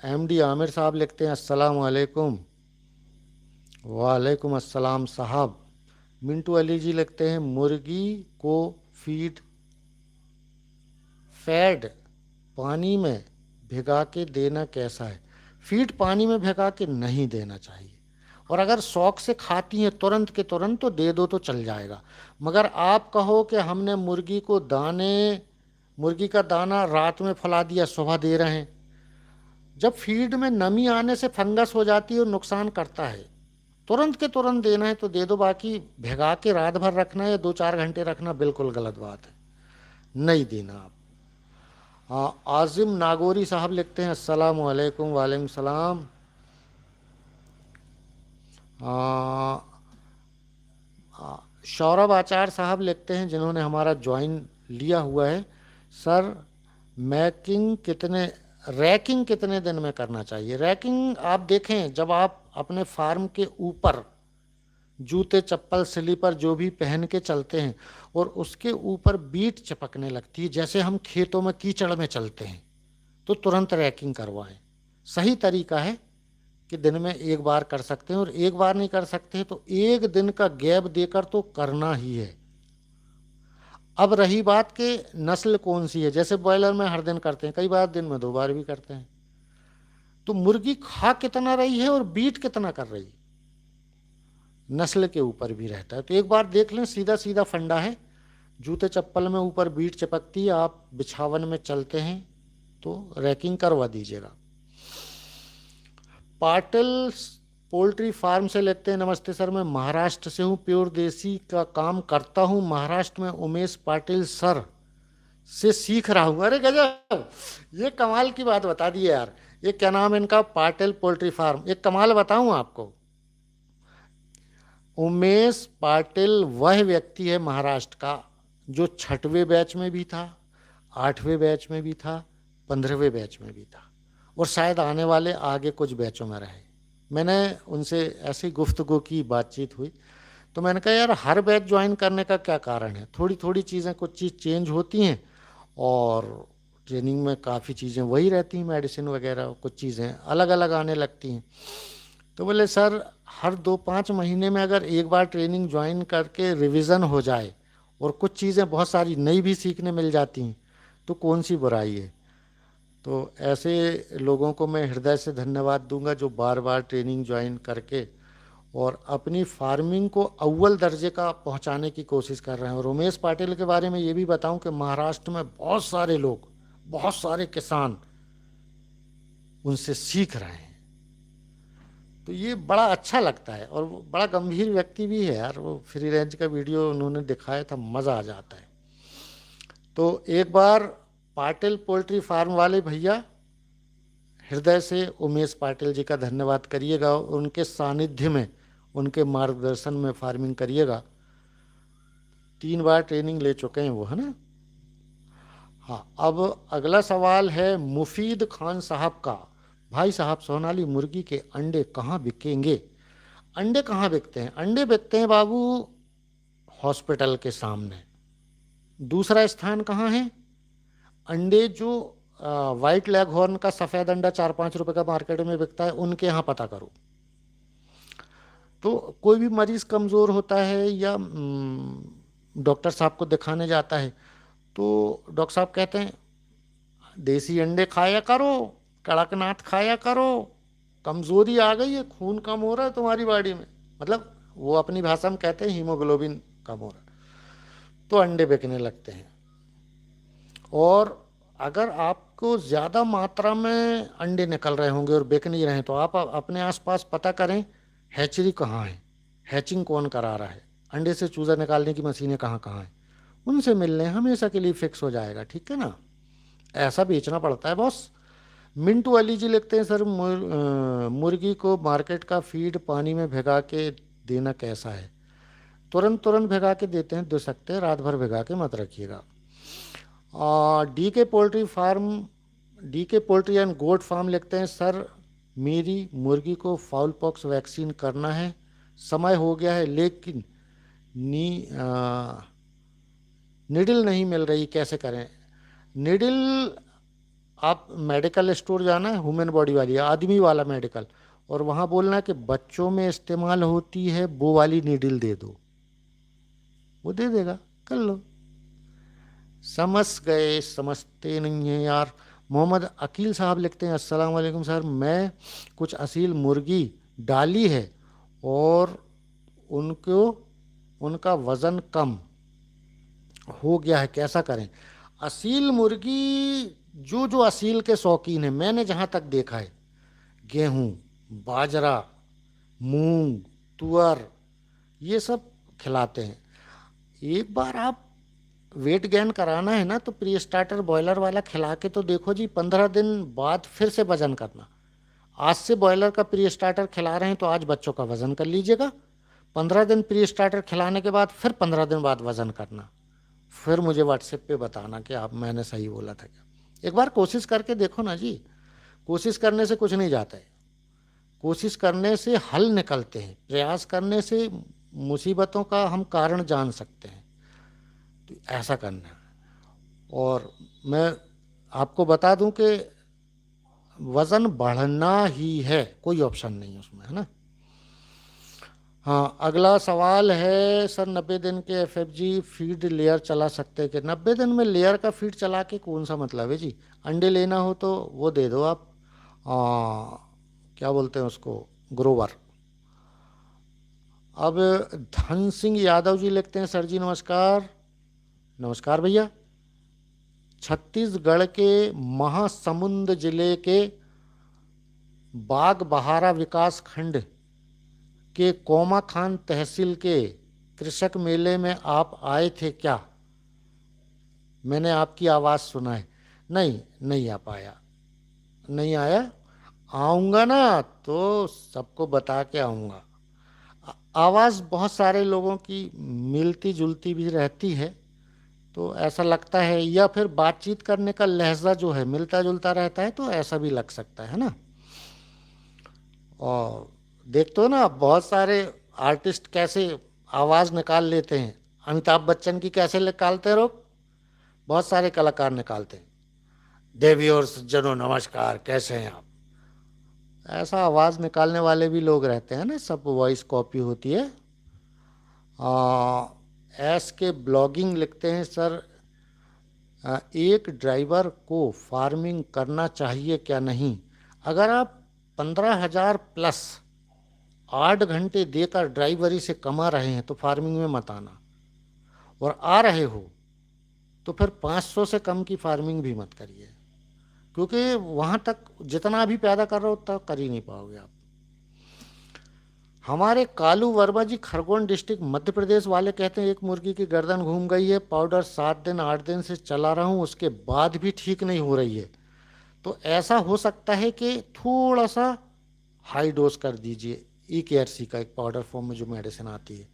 एमडी आमिर साहब लिखते हैं, अस्सलाम वालेकुम। वालेकुम अस्सलाम साहब। मिंटू अली जी लिखते हैं, मुर्गी को फीड फैड पानी में भिगा के देना कैसा है? फीड पानी में भिगा के नहीं देना चाहिए, और अगर शौक से खाती हैं तुरंत के तुरंत तो दे दो तो चल जाएगा। मगर आप कहो कि हमने मुर्गी का दाना रात में फुला दिया, सुबह दे रहे हैं, जब फीड में नमी आने से फंगस हो जाती है और नुकसान करता है। तुरंत के तुरंत देना है तो दे दो, बाकी भिगा के रात भर रखना या 2-4 घंटे रखना बिल्कुल गलत बात है, नहीं देना आप। आजिम नागौरी साहब लिखते हैं, अस्सलाम वालेकुम। वालेकुम सलाम। सौरभ आचार्य साहब लिखते हैं, जिन्होंने हमारा ज्वाइन लिया हुआ है, सर रैकिंग कितने दिन में करना चाहिए? रैकिंग आप देखें, जब आप अपने फार्म के ऊपर जूते चप्पल स्लीपर जो भी पहन के चलते हैं और उसके ऊपर बीट चिपकने लगती है, जैसे हम खेतों में कीचड़ में चलते हैं, तो तुरंत रैकिंग करवाएं। सही तरीका है कि दिन में एक बार कर सकते हैं, और एक बार नहीं कर सकते तो एक दिन का गैप देकर तो करना ही है। अब रही बात कि नस्ल कौन सी है, जैसे बॉयलर में हर दिन करते हैं, कई बार दिन में 2 बार भी करते हैं, तो मुर्गी खा कितना रही है और बीट कितना कर रही है, नस्ल के ऊपर भी रहता है। तो एक बार देख लें, सीधा सीधा फंडा है, जूते चप्पल में ऊपर बीट चिपकती है, आप बिछावन में चलते हैं तो रैकिंग करवा दीजिएगा। पाटिल पोल्ट्री फार्म से लेते हैं, नमस्ते सर, मैं महाराष्ट्र से हूँ, प्योर देसी का काम करता हूँ, महाराष्ट्र में उमेश पाटिल सर से सीख रहा हूँ। अरे गजब, ये कमाल की बात बता दी यार। ये क्या नाम है इनका? Patil poultry farm. एक कमाल बताऊँ आपको, उमेश पाटिल वह व्यक्ति है महाराष्ट्र का जो 6वें बैच में भी था, 8वें बैच में भी था, 15वें बैच में भी था, और शायद आने वाले आगे कुछ बैचों में रहे। मैंने उनसे ऐसी गुफ्तगू की, बातचीत हुई, तो मैंने कहा यार हर बैच ज्वाइन करने का क्या कारण है? थोड़ी थोड़ी चीज़ें, कुछ चीज़ चेंज होती हैं, और ट्रेनिंग में काफ़ी चीज़ें वही रहती हैं, मेडिसिन वगैरह, कुछ चीज़ें अलग अलग आने लगती हैं। तो बोले सर हर 2-5 महीने में अगर एक बार ट्रेनिंग ज्वाइन करके रिवीजन हो जाए और कुछ चीज़ें बहुत सारी नई भी सीखने मिल जाती हैं तो कौन सी बुराई है। तो ऐसे लोगों को मैं हृदय से धन्यवाद दूंगा जो बार बार ट्रेनिंग ज्वाइन करके और अपनी फार्मिंग को अव्वल दर्जे का पहुंचाने की कोशिश कर रहे हैं। और उमेश पाटिल के बारे में ये भी बताऊं कि महाराष्ट्र में बहुत सारे लोग, बहुत सारे किसान उनसे सीख रहे हैं। तो ये बड़ा अच्छा लगता है, और वो बड़ा गंभीर व्यक्ति भी है यार। वो फ्री रेंज का वीडियो उन्होंने दिखाया था, मज़ा आ जाता है। तो एक बार पाटिल पोल्ट्री फार्म वाले भैया हृदय से उमेश पाटिल जी का धन्यवाद करिएगा, उनके सानिध्य में, उनके मार्गदर्शन में फार्मिंग करिएगा। 3 बार ट्रेनिंग ले चुके हैं वो, है ना। हाँ, अब अगला सवाल है मुफीद खान साहब का। भाई साहब, सोनाली मुर्गी के अंडे कहाँ बिकेंगे? अंडे कहाँ बिकते हैं? अंडे बिकते हैं बाबू हॉस्पिटल के सामने। दूसरा स्थान कहाँ है? अंडे जो वाइट लेग हॉर्न का सफ़ेद अंडा 4-5 रुपए का मार्केट में बिकता है, उनके यहाँ पता करो। तो कोई भी मरीज़ कमज़ोर होता है या डॉक्टर साहब को दिखाने जाता है, तो डॉक्टर साहब कहते हैं देसी अंडे खाया करो, कड़कनाथ खाया करो, कमजोरी आ गई है, खून कम हो रहा है तुम्हारी बॉडी में, मतलब वो अपनी भाषा में कहते हैं हीमोग्लोबिन कम हो रहा है, तो अंडे बिकने लगते हैं। और अगर आपको ज़्यादा मात्रा में अंडे निकल रहे होंगे और बिक नहीं रहे हैं, तो आप अपने आसपास पता करें हैचरी कहाँ है, हैचिंग कौन करा रहा है, अंडे से चूज़ा निकालने की मशीनें कहाँ कहाँ हैं, उनसे मिल लें, हमेशा के लिए फिक्स हो जाएगा। ठीक है ना, ऐसा बेचना पड़ता है बॉस। मिंटू अली जी लिखते हैं सर मुर्गी को मार्केट का फीड पानी में भिगा के देना कैसा है? तुरंत तुरंत भिगा के देते हैं, दे सकते हैं, रात भर भिगा के मत रखिएगा। डी के पोल्ट्री एंड गोट फार्म लिखते हैं सर मेरी मुर्गी को फाउल पॉक्स वैक्सीन करना है, समय हो गया है लेकिन निडिल नहीं मिल रही, कैसे करें? निडिल आप मेडिकल स्टोर जाना है, ह्यूमन बॉडी वाली आदमी वाला मेडिकल, और वहाँ बोलना है कि बच्चों में इस्तेमाल होती है वो वाली नीडल दे दो, वो दे देगा, कर लो। समझ गए, समझते नहीं है यार। मोहम्मद अकील साहब लिखते हैं अस्सलाम वालेकुम सर, मैं कुछ असील मुर्गी डाली है और उनको उनका वज़न कम हो गया है, कैसा करें? असील मुर्गी, जो जो असील के शौकीन हैं, मैंने जहाँ तक देखा है, गेहूँ, बाजरा, मूंग, तुअर, ये सब खिलाते हैं। एक बार आप वेट गेन कराना है ना, तो प्री स्टार्टर बॉयलर वाला खिला के तो देखो जी, 15 दिन बाद फिर से वजन करना। आज से बॉयलर का प्री स्टार्टर खिला रहे हैं तो आज बच्चों का वजन कर लीजिएगा, 15 दिन प्री स्टार्टर खिलाने के बाद फिर 15 दिन बाद वजन करना, फिर मुझे व्हाट्सएप पे बताना कि आप मैंने सही बोला था क्या। एक बार कोशिश करके देखो ना जी, कोशिश करने से कुछ नहीं जाता है, कोशिश करने से हल निकलते हैं, प्रयास करने से मुसीबतों का हम कारण जान सकते हैं, तो ऐसा करना है। और मैं आपको बता दूं कि वज़न बढ़ना ही है, कोई ऑप्शन नहीं उसमें, है ना। हाँ, अगला सवाल है सर 90 दिन के एफएफजी फीड लेयर चला सकते हैं कि? 90 दिन में लेयर का फीड चला के कौन सा मतलब है जी? अंडे लेना हो तो वो दे दो आप, क्या बोलते हैं उसको, ग्रोवर। अब धन सिंह यादव जी लिखते हैं सर जी नमस्कार। नमस्कार भैया। छत्तीसगढ़ के महासमुंद जिले के बाग बहारा विकास खंड के कोमा खान तहसील के कृषक मेले में आप आए थे क्या? मैंने आपकी आवाज़ सुना है। नहीं, नहीं आ पाया, नहीं आया, आऊँगा ना तो सबको बता के आऊँगा। आवाज़ बहुत सारे लोगों की मिलती जुलती भी रहती है, तो ऐसा लगता है, या फिर बातचीत करने का लहजा जो है मिलता जुलता रहता है, तो ऐसा भी लग सकता है ना। और देखते हो ना बहुत सारे आर्टिस्ट कैसे आवाज़ निकाल लेते हैं, अमिताभ बच्चन की कैसे निकालते रहो, बहुत सारे कलाकार निकालते हैं। देवी और सज्जनों नमस्कार, कैसे हैं आप, ऐसा आवाज़ निकालने वाले भी लोग रहते हैं ना, सब वॉइस कॉपी होती है। एस के ब्लॉगिंग लिखते हैं सर एक ड्राइवर को फार्मिंग करना चाहिए क्या नहीं? अगर आप 15,000 प्लस 8 घंटे देकर ड्राइवरी से कमा रहे हैं तो फार्मिंग में मत आना, और आ रहे हो तो फिर 500 से कम की फार्मिंग भी मत करिए, क्योंकि वहाँ तक जितना भी पैदा कर रहे हो उतना कर ही नहीं पाओगे आप। हमारे कालू वर्मा जी खरगोन डिस्ट्रिक्ट मध्य प्रदेश वाले कहते हैं एक मुर्गी की गर्दन घूम गई है, पाउडर 7 दिन 8 दिन से चला रहा हूँ, उसके बाद भी ठीक नहीं हो रही है, तो ऐसा हो सकता है कि थोड़ा सा हाई डोज कर दीजिए EKRC का, एक पाउडर फॉर्म में जो मेडिसिन आती है।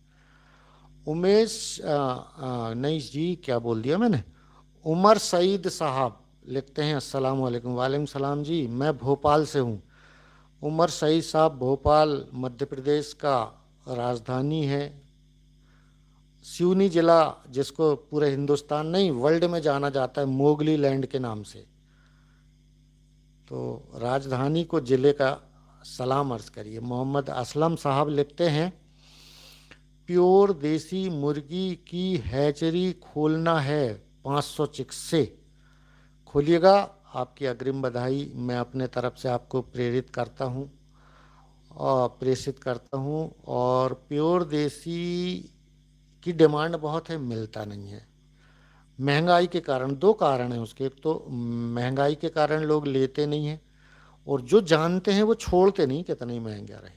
उमेश नहीं जी, क्या बोल दिया मैंने, उमर सईद साहब लिखते हैं अस्सलाम वालेकुम। वालेकुम सलाम जी, मैं भोपाल से हूँ। उमर सईद साहब, भोपाल मध्य प्रदेश का राजधानी है, सिवनी जिला, जिसको पूरे हिंदुस्तान नहीं वर्ल्ड में जाना जाता है मोगली लैंड के नाम से, तो राजधानी को जिले का सलाम अर्ज करिए। मोहम्मद असलम साहब लिखते हैं प्योर देसी मुर्गी की हैचरी खोलना है, 500 चिक्स से खोलिएगा। आपकी अग्रिम बधाई मैं अपने तरफ से आपको प्रेरित करता हूँ और प्रेषित करता हूँ। और प्योर देसी की डिमांड बहुत है, मिलता नहीं है महंगाई के कारण। दो कारण हैं उसके, एक तो महंगाई के कारण लोग लेते नहीं हैं, और जो जानते हैं वो छोड़ते नहीं कितना ही महंगा रहे।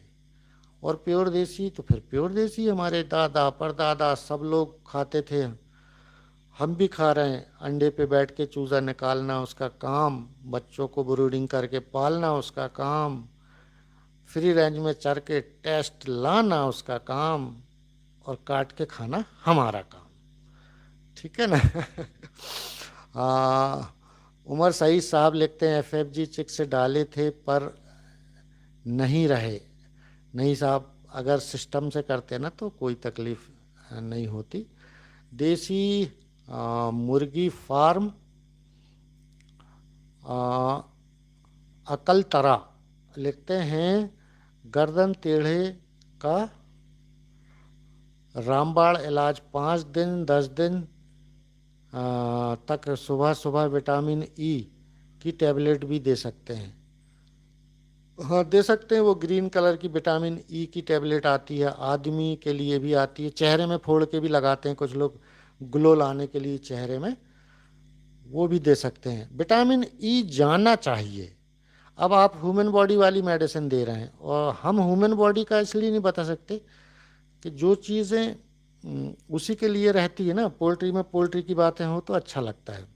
और प्योर देसी तो फिर प्योर देसी, हमारे दादा परदादा सब लोग खाते थे, हम भी खा रहे हैं। अंडे पे बैठ के चूज़ा निकालना उसका काम, बच्चों को ब्रूडिंग करके पालना उसका काम, फ्री रेंज में चर के टेस्ट लाना उसका काम, और काट के खाना हमारा काम। ठीक है ना। उमर सईद साहब लिखते हैं FFG चिक से डाले थे पर नहीं रहे। नहीं साहब, अगर सिस्टम से करते ना तो कोई तकलीफ नहीं होती। देसी मुर्गी फार्म अकल तरा लिखते हैं, गर्दन टेढ़े का रामबाण इलाज 5 दिन 10 दिन तक सुबह सुबह विटामिन ई की टैबलेट भी दे सकते हैं। हाँ दे सकते हैं, वो ग्रीन कलर की विटामिन ई की टैबलेट आती है, आदमी के लिए भी आती है, चेहरे में फोड़ के भी लगाते हैं कुछ लोग ग्लो लाने के लिए चेहरे में, वो भी दे सकते हैं। विटामिन ई जाना चाहिए। अब आप ह्यूमन बॉडी वाली मेडिसिन दे रहे हैं, और हम ह्यूमन बॉडी का इसलिए नहीं बता सकते कि जो चीज़ें उसी के लिए रहती है ना, पोल्ट्री में पोल्ट्री की बातें हो तो अच्छा लगता है।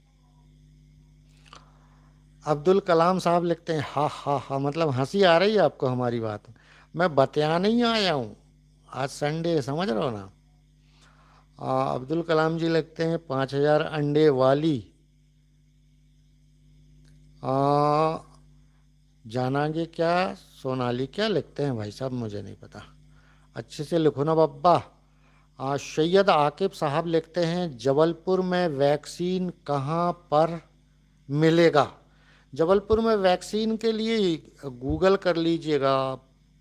अब्दुल कलाम साहब लिखते हैं, हा हा हा, मतलब हंसी आ रही है आपको हमारी बात। मैं बतियाने ही आया हूँ, आज संडे, समझ रहे हो ना। अब्दुल कलाम जी लिखते हैं 5000 अंडे वाली जानागे क्या सोनाली, क्या लिखते हैं भाई साहब, मुझे नहीं पता, अच्छे से लिखो ना बब्बा। सैयद आकिब साहब लिखते हैं, जबलपुर में वैक्सीन कहाँ पर मिलेगा। जबलपुर में वैक्सीन के लिए गूगल कर लीजिएगा,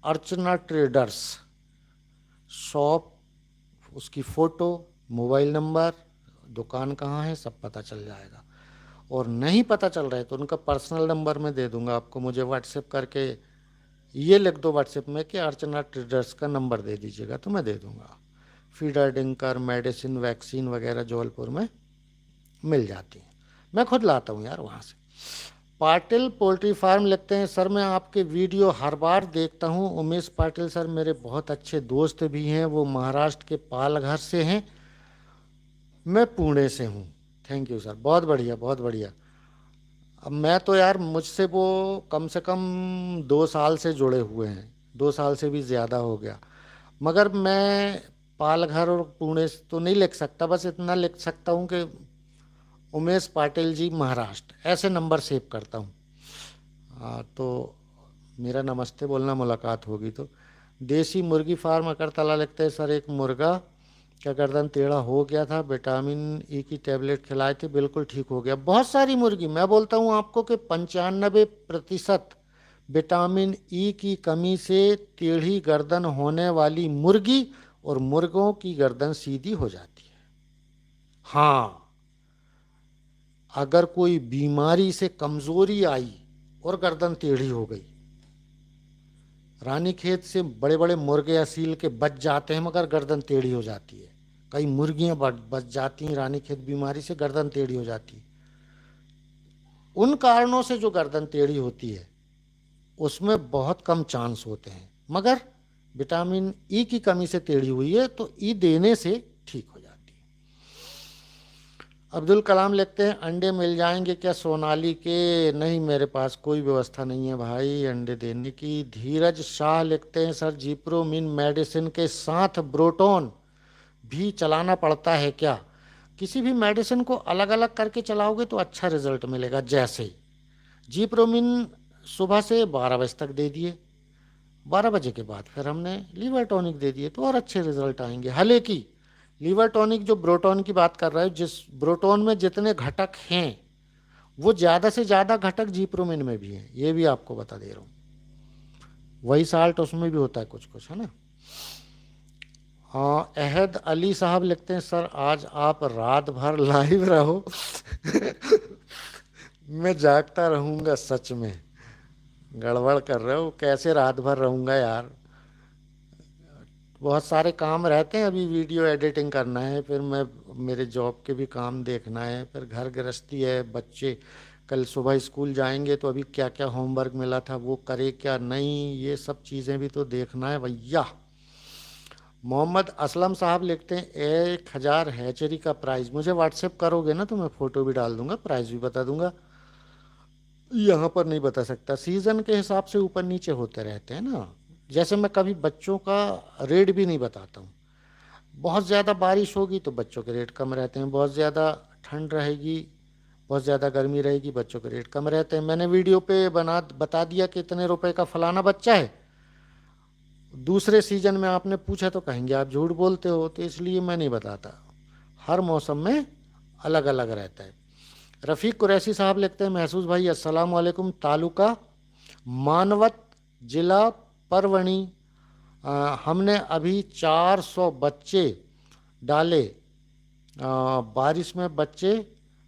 अर्चना ट्रेडर्स शॉप, उसकी फ़ोटो, मोबाइल नंबर, दुकान कहाँ है, सब पता चल जाएगा। और नहीं पता चल रहा है तो उनका पर्सनल नंबर मैं दे दूंगा आपको, मुझे व्हाट्सएप करके ये लिख दो व्हाट्सएप में कि अर्चना ट्रेडर्स का नंबर दे दीजिएगा तो मैं दे दूंगा। फीडर, डिंकर, मेडिसिन, वैक्सीन वगैरह जबलपुर में मिल जाती है, मैं खुद लाता हूँ यार वहाँ से। पाटिल पोल्ट्री फार्म लिखते हैं, सर मैं आपके वीडियो हर बार देखता हूँ। उमेश पाटिल सर मेरे बहुत अच्छे दोस्त भी हैं, वो महाराष्ट्र के पालघर से हैं, मैं पुणे से हूँ। थैंक यू सर, बहुत बढ़िया बहुत बढ़िया। अब मैं तो यार, मुझसे वो कम से कम 2 साल से जुड़े हुए हैं, 2 साल से भी ज़्यादा हो गया। मगर मैं पालघर और पुणे से तो नहीं लिख सकता, बस इतना लिख सकता हूँ कि उमेश पाटिल जी महाराष्ट्र, ऐसे नंबर सेव करता हूँ। तो मेरा नमस्ते बोलना, मुलाकात होगी तो। देसी मुर्गी फार्म अकरतला लिखते हैं, सर एक मुर्गा का गर्दन टेढ़ा हो गया था, विटामिन ई की टैबलेट खिलाए थे, बिल्कुल ठीक हो गया। बहुत सारी मुर्गी, मैं बोलता हूँ आपको कि 95% विटामिन ई की कमी से टेढ़ी गर्दन होने वाली मुर्गी और मुर्गों की गर्दन सीधी हो जाती है। हाँ, अगर कोई बीमारी से कमजोरी आई और गर्दन टेढ़ी हो गई, रानीखेत से बड़े बड़े मुर्गे असील के बच जाते हैं मगर गर्दन टेढ़ी हो जाती है। कई मुर्गियां बच जाती हैं रानीखेत बीमारी से, गर्दन टेढ़ी हो जाती है। उन कारणों से जो गर्दन टेढ़ी होती है उसमें बहुत कम चांस होते हैं, मगर विटामिन ई की कमी से टेढ़ी हुई है तो ई देने से ठीक हो जाती है। अब्दुल कलाम लिखते हैं, अंडे मिल जाएंगे क्या सोनाली के? नहीं, मेरे पास कोई व्यवस्था नहीं है भाई अंडे देने की। धीरज शाह लिखते हैं, सर जीप्रोमिन मेडिसिन के साथ ब्रोटोन भी चलाना पड़ता है क्या? किसी भी मेडिसिन को अलग अलग करके चलाओगे तो अच्छा रिजल्ट मिलेगा। जैसे जीप्रोमिन सुबह से 12 बजे तक दे दिए, 12 बजे के बाद फिर हमने लीवर टॉनिक दे दिए तो और अच्छे रिजल्ट आएंगे। हालांकि लीवर टॉनिक जो ब्रोटोन की बात कर रहा है, जिस ब्रोटोन में जितने घटक हैं वो ज़्यादा से ज़्यादा घटक जीप्रोमिन में भी हैं, ये भी आपको बता दे रहा हूँ। वही साल्ट उसमें भी होता है कुछ कुछ, है ना। हाँ, अहद अली साहब लिखते हैं, सर आज आप रात भर लाइव रहो। मैं जागता रहूंगा सच में। गड़बड़ कर रहे हो, कैसे रात भर रहूंगा यार। बहुत सारे काम रहते हैं, अभी वीडियो एडिटिंग करना है, फिर मैं मेरे जॉब के भी काम देखना है, फिर घर गृहस्थी है, बच्चे कल सुबह स्कूल जाएंगे तो अभी क्या क्या होमवर्क मिला था वो करे क्या नहीं, ये सब चीज़ें भी तो देखना है भैया। मोहम्मद असलम साहब लिखते हैं 1,000 हैचरी का प्राइस, मुझे व्हाट्सएप करोगे ना तो मैं फ़ोटो भी डाल दूंगा, प्राइस भी बता दूंगा। यहाँ पर नहीं बता सकता, सीज़न के हिसाब से ऊपर नीचे होते रहते हैं ना। जैसे मैं कभी बच्चों का रेट भी नहीं बताता हूँ। बहुत ज़्यादा बारिश होगी तो बच्चों के रेट कम रहते हैं, बहुत ज़्यादा ठंड रहेगी, बहुत ज़्यादा गर्मी रहेगी, बच्चों के रेट कम रहते हैं। मैंने वीडियो पे बता दिया कि इतने रुपए का फलाना बच्चा है, दूसरे सीजन में आपने पूछा तो कहेंगे आप झूठ बोलते हो, तो इसलिए मैं नहीं बताता। हर मौसम में अलग अलग रहता है। रफ़ीक कुरैशी साहब लिखते हैं, महसूस भाई अस्सलाम वालेकुम, तालुका मानवत, जिला परवणी। हमने अभी 400 बच्चे डाले। बारिश में बच्चे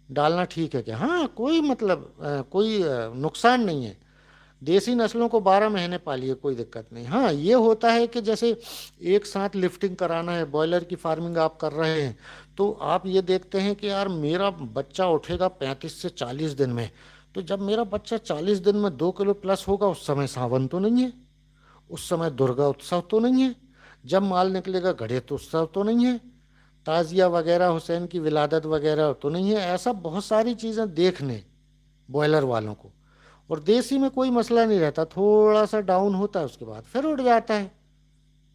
डालना ठीक है क्या? हाँ, कोई मतलब कोई नुकसान नहीं है। देसी नस्लों को 12 महीने पालिए, कोई दिक्कत नहीं। हाँ, ये होता है कि जैसे एक साथ लिफ्टिंग कराना है, बॉयलर की फार्मिंग आप कर रहे हैं, तो आप ये देखते हैं कि यार मेरा बच्चा उठेगा 35 से 40 दिन में, तो जब मेरा बच्चा 40 दिन में 2 किलो प्लस होगा, उस समय सावन तो नहीं है, उस समय दुर्गा उत्सव तो नहीं है, जब माल निकलेगा गणेश उत्सव तो नहीं है, ताजिया वगैरह हुसैन की विलादत वगैरह तो नहीं है। ऐसा बहुत सारी चीज़ें देखने बॉयलर वालों को। और देसी में कोई मसला नहीं रहता, थोड़ा सा डाउन होता है उसके बाद फिर उड़ जाता है,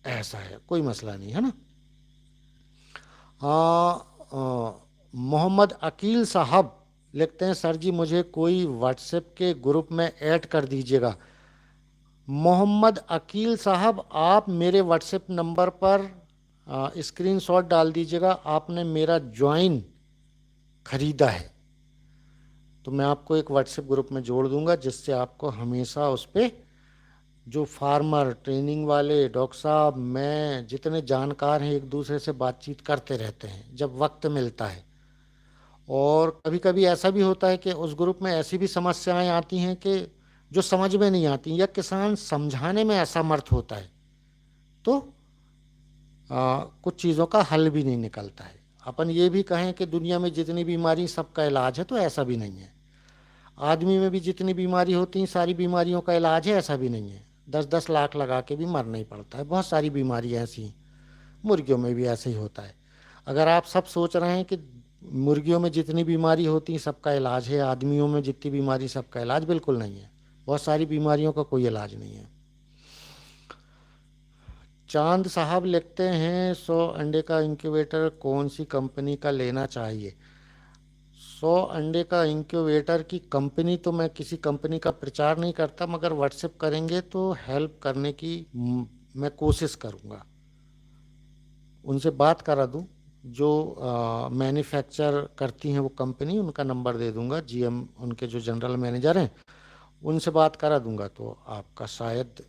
ऐसा है, कोई मसला नहीं है ना। मोहम्मद अकील साहब लिखते हैं, सर जी मुझे कोई व्हाट्सएप के ग्रुप में ऐड कर दीजिएगा। मोहम्मद अकील साहब, आप मेरे व्हाट्सएप नंबर पर स्क्रीनशॉट डाल दीजिएगा, आपने मेरा ज्वाइन खरीदा है तो मैं आपको एक व्हाट्सएप ग्रुप में जोड़ दूंगा, जिससे आपको हमेशा उस पर जो फार्मर ट्रेनिंग वाले डॉक्टर साहब, मैं, जितने जानकार हैं, एक दूसरे से बातचीत करते रहते हैं जब वक्त मिलता है। और कभी कभी ऐसा भी होता है कि उस ग्रुप में ऐसी भी समस्याएं आती हैं कि जो समझ में नहीं आती, या किसान समझाने में असमर्थ होता है, तो कुछ चीज़ों का हल भी नहीं निकलता है। अपन ये भी कहें कि दुनिया में जितनी बीमारी सबका इलाज है, तो ऐसा भी नहीं है। आदमी में भी जितनी बीमारी होती हैं सारी बीमारियों का इलाज है, ऐसा भी नहीं है। 10-10 लाख लगा के भी मरना ही पड़ता है, बहुत सारी बीमारियाँ ऐसी हैं। मुर्गियों में भी ऐसे ही होता है। अगर आप सब सोच रहे हैं कि मुर्गियों में जितनी बीमारी होती है सबका इलाज है, आदमियों में जितनी बीमारी सबका इलाज, बिल्कुल नहीं है। बहुत सारी बीमारियों का कोई इलाज नहीं है। चांद साहब लिखते हैं, 100 अंडे का इंक्यूबेटर कौन सी कंपनी का लेना चाहिए? 100 अंडे का इंक्यूबेटर की कंपनी तो मैं किसी कंपनी का प्रचार नहीं करता, मगर व्हाट्सएप करेंगे तो हेल्प करने की मैं कोशिश करूँगा, उनसे बात करा दूँ। जो मैन्युफैक्चर करती हैं वो कंपनी, उनका नंबर दे दूंगा, जीएम उनके जो जनरल मैनेजर हैं उनसे बात करा दूंगा, तो आपका शायद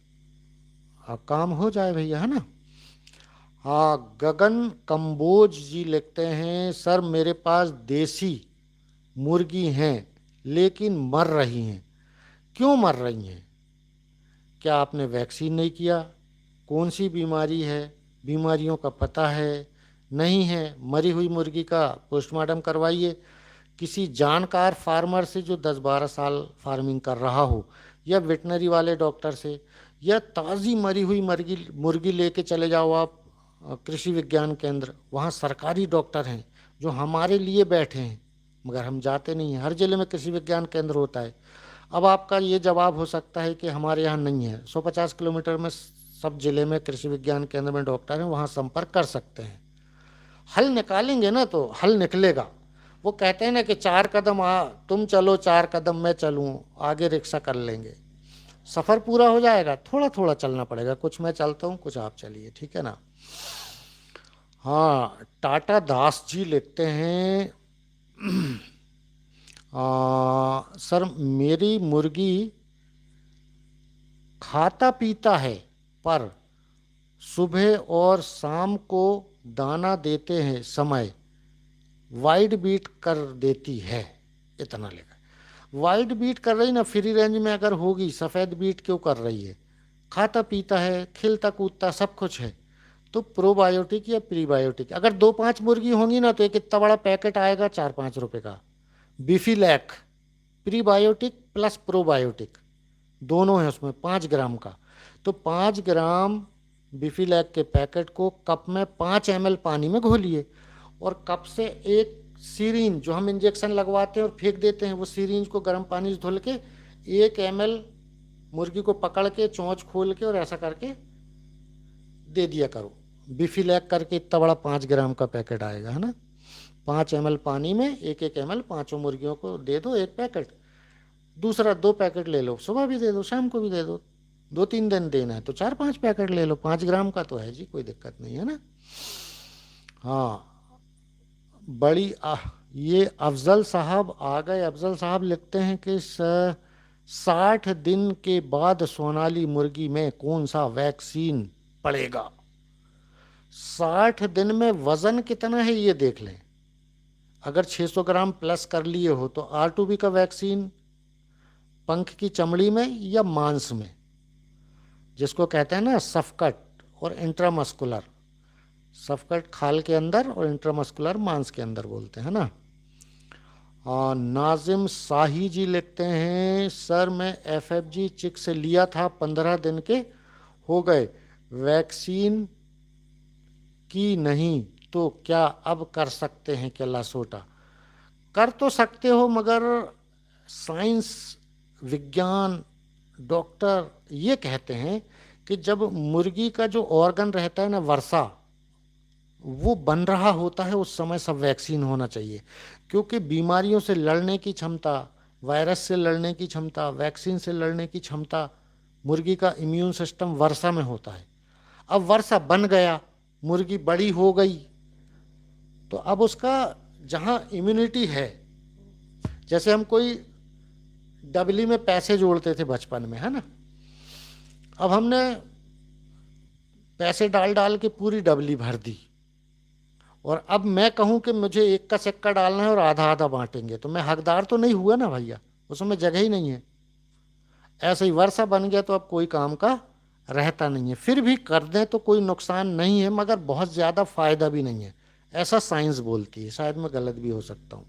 काम हो जाए भैया, है ना। हाँ, गगन कंबोज जी लिखते हैं, सर मेरे पास देसी मुर्गी हैं लेकिन मर रही हैं, क्यों मर रही हैं? क्या आपने वैक्सीन नहीं किया? कौन सी बीमारी है? बीमारियों का पता है? नहीं है, मरी हुई मुर्गी का पोस्टमार्टम करवाइए। किसी जानकार फार्मर से जो 10-12 साल फार्मिंग कर रहा हो, या वेटनरी वाले डॉक्टर से, या ताज़ी मरी हुई मुर्गी मुर्गी लेके चले जाओ आप कृषि विज्ञान केंद्र, वहाँ सरकारी डॉक्टर हैं जो हमारे लिए बैठे हैं, मगर हम जाते नहीं हैं। हर जिले में कृषि विज्ञान केंद्र होता है। अब आपका ये जवाब हो सकता है कि हमारे यहाँ नहीं है, 150 किलोमीटर में सब जिले में कृषि विज्ञान केंद्र में डॉक्टर हैं, वहाँ संपर्क कर सकते हैं। हल निकालेंगे ना तो हल निकलेगा। वो कहते हैं ना कि 4 कदम तुम चलो, 4 कदम मैं चलूँ, आगे रिक्शा कर लेंगे, सफ़र पूरा हो जाएगा। थोड़ा थोड़ा चलना पड़ेगा, कुछ मैं चलता हूँ, कुछ आप चलिए, ठीक है ना। हाँ, टाटा दास जी लिखते हैं, सर मेरी मुर्गी खाता पीता है पर सुबह और शाम को दाना देते हैं समय वाइड बीट कर देती है। इतना लिखा। वाइड बीट कर रही ना, फ्री रेंज में अगर होगी सफ़ेद बीट क्यों कर रही है? खाता पीता है, खेलता कूदता सब कुछ है। तो प्रोबायोटिक या प्रीबायोटिक, अगर 2-5 मुर्गी होंगी ना तो एक इतना बड़ा पैकेट आएगा 4-5 रुपए का, बिफिलैक। प्रीबायोटिक प्लस प्रोबायोटिक दोनों है उसमें, 5 ग्राम का। तो 5 ग्राम बिफिलैक के पैकेट को कप में 5 ml पानी में घोलिए और कप से एक सीरींज जो हम इंजेक्शन लगवाते हैं और फेंक देते हैं, वो सीरींज को गर्म पानी से धुल के 1 ml मुर्गी को पकड़ के चोंच खोल के और ऐसा करके दे दिया करो। बिफिलैक करके इतना बड़ा 5 ग्राम का पैकेट आएगा, है ना। 5 ml पानी में 1-1 ml 5 मुर्गियों को दे दो, एक पैकेट। दूसरा 2 पैकेट ले लो, सुबह भी दे दो शाम को भी दे दो। 2-3 दिन देना है तो 4-5 पैकेट ले लो, 5 ग्राम का तो है जी, कोई दिक्कत नहीं है ना। हाँ ये अफजल साहब आ गए। अफजल साहब लिखते हैं कि 60 दिन के बाद सोनाली मुर्गी में कौन सा वैक्सीन पड़ेगा? 60 दिन में वजन कितना है ये देख लें। अगर 600 ग्राम प्लस कर लिए हो तो R2B का वैक्सीन पंख की चमड़ी में या मांस में, जिसको कहते हैं ना सफकट और इंट्रामस्कुलर। सफकट खाल के अंदर और इंट्रामस्कुलर मांस के अंदर बोलते हैं ना। नाजिम शाही जी लिखते हैं, सर मैं FFG चिक से लिया था, 15 दिन के हो गए, वैक्सीन की नहीं, तो क्या अब कर सकते हैं क्या लासोटा? कर तो सकते हो, मगर साइंस विज्ञान डॉक्टर ये कहते हैं कि जब मुर्गी का जो ऑर्गन रहता है ना वर्षा, वो बन रहा होता है उस समय सब वैक्सीन होना चाहिए, क्योंकि बीमारियों से लड़ने की क्षमता, वायरस से लड़ने की क्षमता, वैक्सीन से लड़ने की क्षमता मुर्गी का इम्यून सिस्टम वर्षा में होता है। अब वर्षा बन गया, मुर्गी बड़ी हो गई, तो अब उसका जहाँ इम्यूनिटी है, जैसे हम कोई डबली में पैसे जोड़ते थे बचपन में, है ना। अब हमने पैसे डाल डाल के पूरी डबली भर दी, और अब मैं कहूँ कि मुझे एक का सिक्का डालना है और आधा आधा बांटेंगे, तो मैं हकदार तो नहीं हुआ ना भैया, उसमें जगह ही नहीं है। ऐसे ही वर्षा बन गया तो अब कोई काम का रहता नहीं है। फिर भी कर दें तो कोई नुकसान नहीं है, मगर बहुत ज़्यादा फायदा भी नहीं है, ऐसा साइंस बोलती है। शायद मैं गलत भी हो सकता हूँ।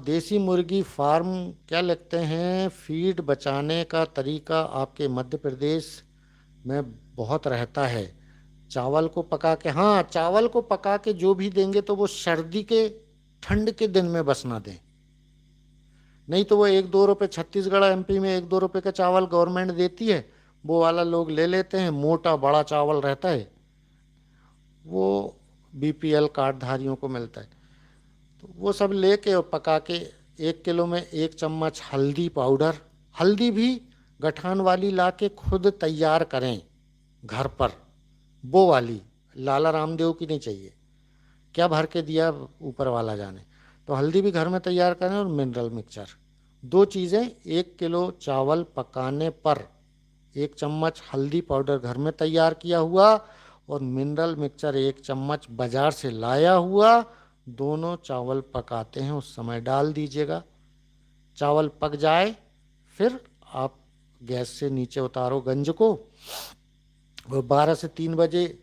देसी मुर्गी फार्म क्या लिखते हैं, फीड बचाने का तरीका आपके मध्य प्रदेश में बहुत रहता है। चावल को पका के, हाँ चावल को पका के जो भी देंगे तो वो सर्दी के ठंड के दिन में बस ना दें, नहीं तो वो 1-2 रुपये, छत्तीसगढ़ MP में 1-2 रुपये का चावल गवर्नमेंट देती है, वो वाला लोग ले लेते हैं। मोटा बड़ा चावल रहता है, वो BPL कार्ड धारियों को मिलता है, तो वो सब लेके और पका के 1 किलो में 1 चम्मच हल्दी पाउडर, हल्दी भी गठान वाली ला के खुद तैयार करें घर पर, वो वाली, लाला रामदेव की नहीं चाहिए, क्या भर के दिया ऊपर वाला जाने। तो हल्दी भी घर में तैयार करें और मिनरल मिक्सचर, 2 चीज़ें 1 किलो चावल पकाने पर 1 चम्मच हल्दी पाउडर घर में तैयार किया हुआ और मिनरल मिक्सचर 1 चम्मच बाजार से लाया हुआ, दोनों चावल पकाते हैं उस समय डाल दीजिएगा। चावल पक जाए फिर आप गैस से नीचे उतारो गंज को, और 12 से 3 बजे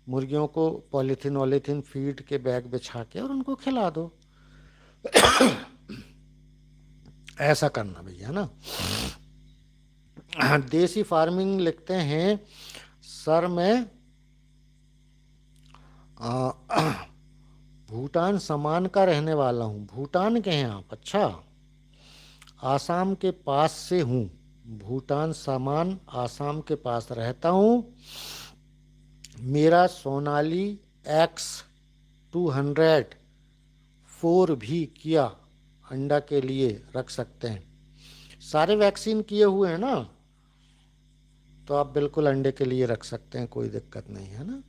मुर्गियों को पॉलीथीन वॉलीथीन फीड के बैग बिछा के और उनको खिला दो। ऐसा करना भैया ना। देसी फार्मिंग लिखते हैं, सर मैं भूटान समान का रहने वाला हूँ। भूटान के हैं आप? अच्छा, आसाम के पास से हूँ। भूटान समान आसाम के पास रहता हूँ। मेरा सोनाली X204 भी किया, अंडा के लिए रख सकते हैं। सारे वैक्सीन किए हुए हैं ना, तो आप बिल्कुल अंडे के लिए रख सकते हैं, कोई दिक्कत नहीं है ना।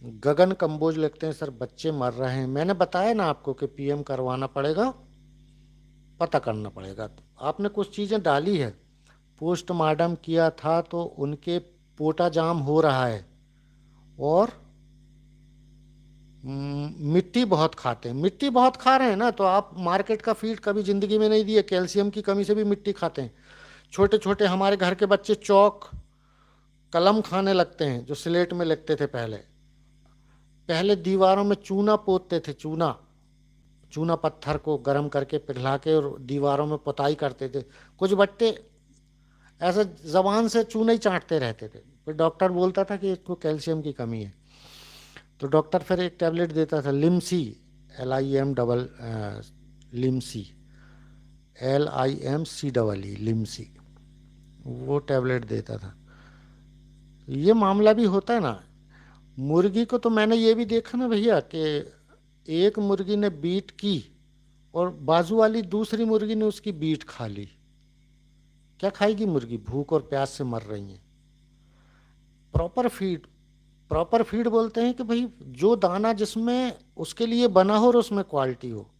गगन कंबोज लिखते हैं, सर बच्चे मर रहे हैं। मैंने बताया ना आपको कि PM करवाना पड़ेगा, पता करना पड़ेगा। तो आपने कुछ चीज़ें डाली है, पोस्टमार्टम किया था तो उनके पोटा जाम हो रहा है और मिट्टी बहुत खाते हैं। मिट्टी बहुत खा रहे हैं ना, तो आप मार्केट का फीड कभी जिंदगी में नहीं दिए, कैल्शियम की कमी से भी मिट्टी खाते हैं। छोटे छोटे हमारे घर के बच्चे चौक कलम खाने लगते हैं जो स्लेट में लिखते थे पहले। पहले दीवारों में चूना पोतते थे, चूना चूना पत्थर को गर्म करके पिघला के और दीवारों में पुताई करते थे। कुछ बच्चे ऐसे जबान से चूना ही चाटते रहते थे, फिर डॉक्टर बोलता था कि इसको कैल्शियम की कमी है, तो डॉक्टर फिर एक टैबलेट देता था, Limcee, LIM double Limcee, LIMC Limcee, वो टैबलेट देता था। ये मामला भी होता है ना। मुर्गी को तो मैंने ये भी देखा ना भैया कि एक मुर्गी ने बीट की और बाजू वाली दूसरी मुर्गी ने उसकी बीट खा ली। क्या खाएगी मुर्गी? भूख और प्यास से मर रही है। प्रॉपर फीड, प्रॉपर फीड बोलते हैं कि भाई जो दाना जिसमें उसके लिए बना हो और उसमें क्वालिटी हो।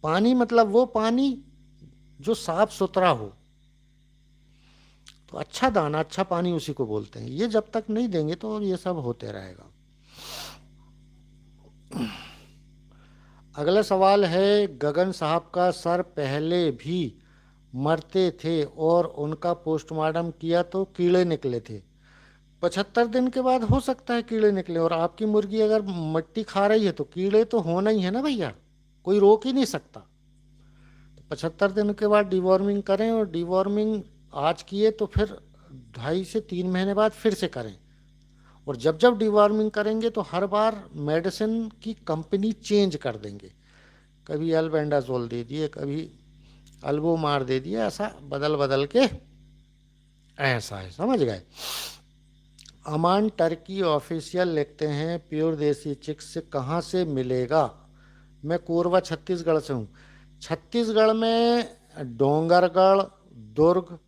पानी मतलब वो पानी जो साफ सुथरा हो, तो अच्छा दाना अच्छा पानी उसी को बोलते हैं। ये जब तक नहीं देंगे तो ये सब होते रहेगा। अगला सवाल है गगन साहब का, सर पहले भी मरते थे और उनका पोस्टमार्टम किया तो कीड़े निकले थे। 75 दिन के बाद हो सकता है कीड़े निकले, और आपकी मुर्गी अगर मिट्टी खा रही है तो कीड़े तो होना ही है ना भैया, कोई रोक ही नहीं सकता। तो 75 दिन के बाद डिवॉर्मिंग करें, और डिवॉर्मिंग आज किए तो फिर 2.5 से 3 महीने बाद फिर से करें। और जब जब डिवॉर्मिंग करेंगे तो हर बार मेडिसिन की कंपनी चेंज कर देंगे, कभी एल्बेंडाजोल दे दिए, कभी अल्बोमार दे दिए, ऐसा बदल बदल के, ऐसा है, समझ गए। अमान टर्की ऑफिशियल लिखते हैं, प्योर देसी चिक्स कहाँ से मिलेगा? मैं कोरबा छत्तीसगढ़ से हूँ। छत्तीसगढ़ में डोंगरगढ़, दुर्ग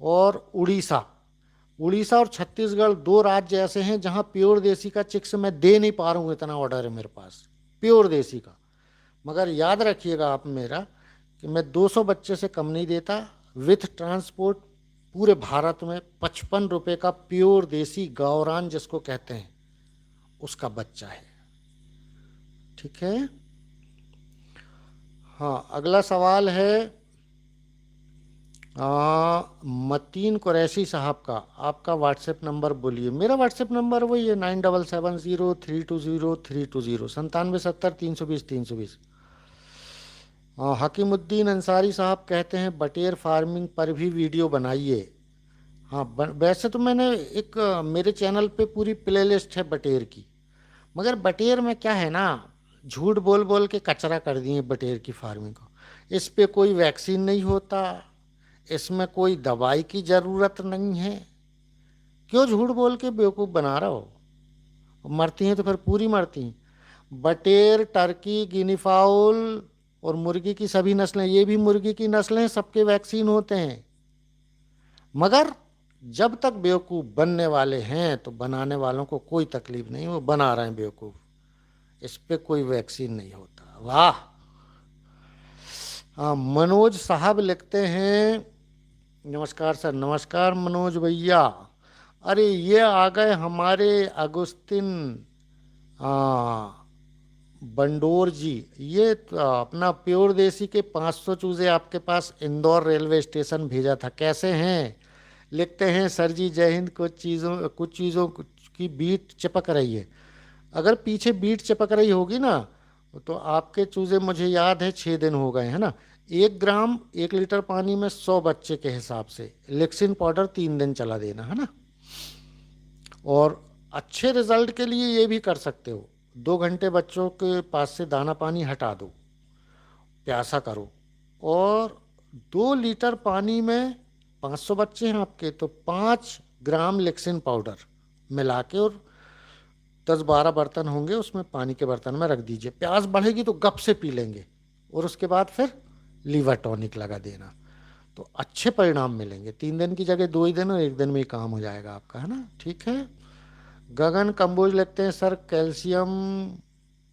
और उड़ीसा, उड़ीसा और छत्तीसगढ़ 2 राज्य ऐसे हैं जहाँ प्योर देसी का चिक्स मैं दे नहीं पा रहा हूँ, इतना ऑर्डर है मेरे पास प्योर देसी का। मगर याद रखिएगा आप मेरा कि मैं 200 बच्चे से कम नहीं देता, विथ ट्रांसपोर्ट पूरे भारत में 55 रुपये का प्योर देसी गावरान जिसको कहते हैं उसका बच्चा है। ठीक है। हाँ, अगला सवाल है मतीन कुरैशी साहब का। आपका व्हाट्सएप नंबर बोलिए। मेरा व्हाट्सएप नंबर वही है 9770320320, 9770 320 320। हकीमुद्दीन अंसारी साहब कहते हैं बटेर फार्मिंग पर भी वीडियो बनाइए। हाँ, वैसे तो मैंने एक मेरे चैनल पे पूरी प्लेलिस्ट है बटेर की, मगर बटेर में क्या है ना, झूठ बोल बोल के कचरा कर दिए बटेर की फार्मिंग को। इस पे कोई वैक्सीन नहीं होता, इसमें कोई दवाई की ज़रूरत नहीं है। क्यों झूठ बोल के बेवकूफ़ बना रहा हो? मरती हैं तो फिर पूरी मरती हैं। बटेर, टर्की, गिनी फाउल और मुर्गी की सभी नस्लें, ये भी मुर्गी की नस्लें, सबके वैक्सीन होते हैं। मगर जब तक बेवकूफ़ बनने वाले हैं तो बनाने वालों को कोई तकलीफ नहीं, वो बना रहे हैं बेवकूफ़, इस पे कोई वैक्सीन नहीं होता। वाह। हाँ, मनोज साहब लिखते हैं, नमस्कार सर। नमस्कार मनोज भैया। अरे ये आ गए हमारे अगुस्तिन बंडोर जी। ये तो अपना प्योर देसी के 500 चूजे आपके पास इंदौर रेलवे स्टेशन भेजा था, कैसे हैं? लिखते हैं सर जी जय हिंद, कुछ चीज़ों की बीट चिपक रही है। अगर पीछे बीट चिपक रही होगी ना तो आपके चूजे मुझे याद है 6 दिन हो गए हैं ना। 1 ग्राम 1 लीटर पानी में 100 बच्चे के हिसाब से लेक्सिन पाउडर 3 दिन चला देना है ना। और अच्छे रिजल्ट के लिए ये भी कर सकते हो, 2 घंटे बच्चों के पास से दाना पानी हटा दो, प्यासा करो, और 2 लीटर पानी में 500 बच्चे हैं आपके तो 5 ग्राम लेक्सिन पाउडर मिला के, और 10-12 बर्तन होंगे उसमें, पानी के बर्तन में रख दीजिए। प्यास बढ़ेगी तो गप से पी लेंगे, और उसके बाद फिर लीवर टॉनिक लगा देना, तो अच्छे परिणाम मिलेंगे। 3 दिन की जगह 2 ही दिन और 1 दिन में ही काम हो जाएगा आपका, है ना। ठीक है। गगन कंबोज लिखते हैं सर कैल्शियम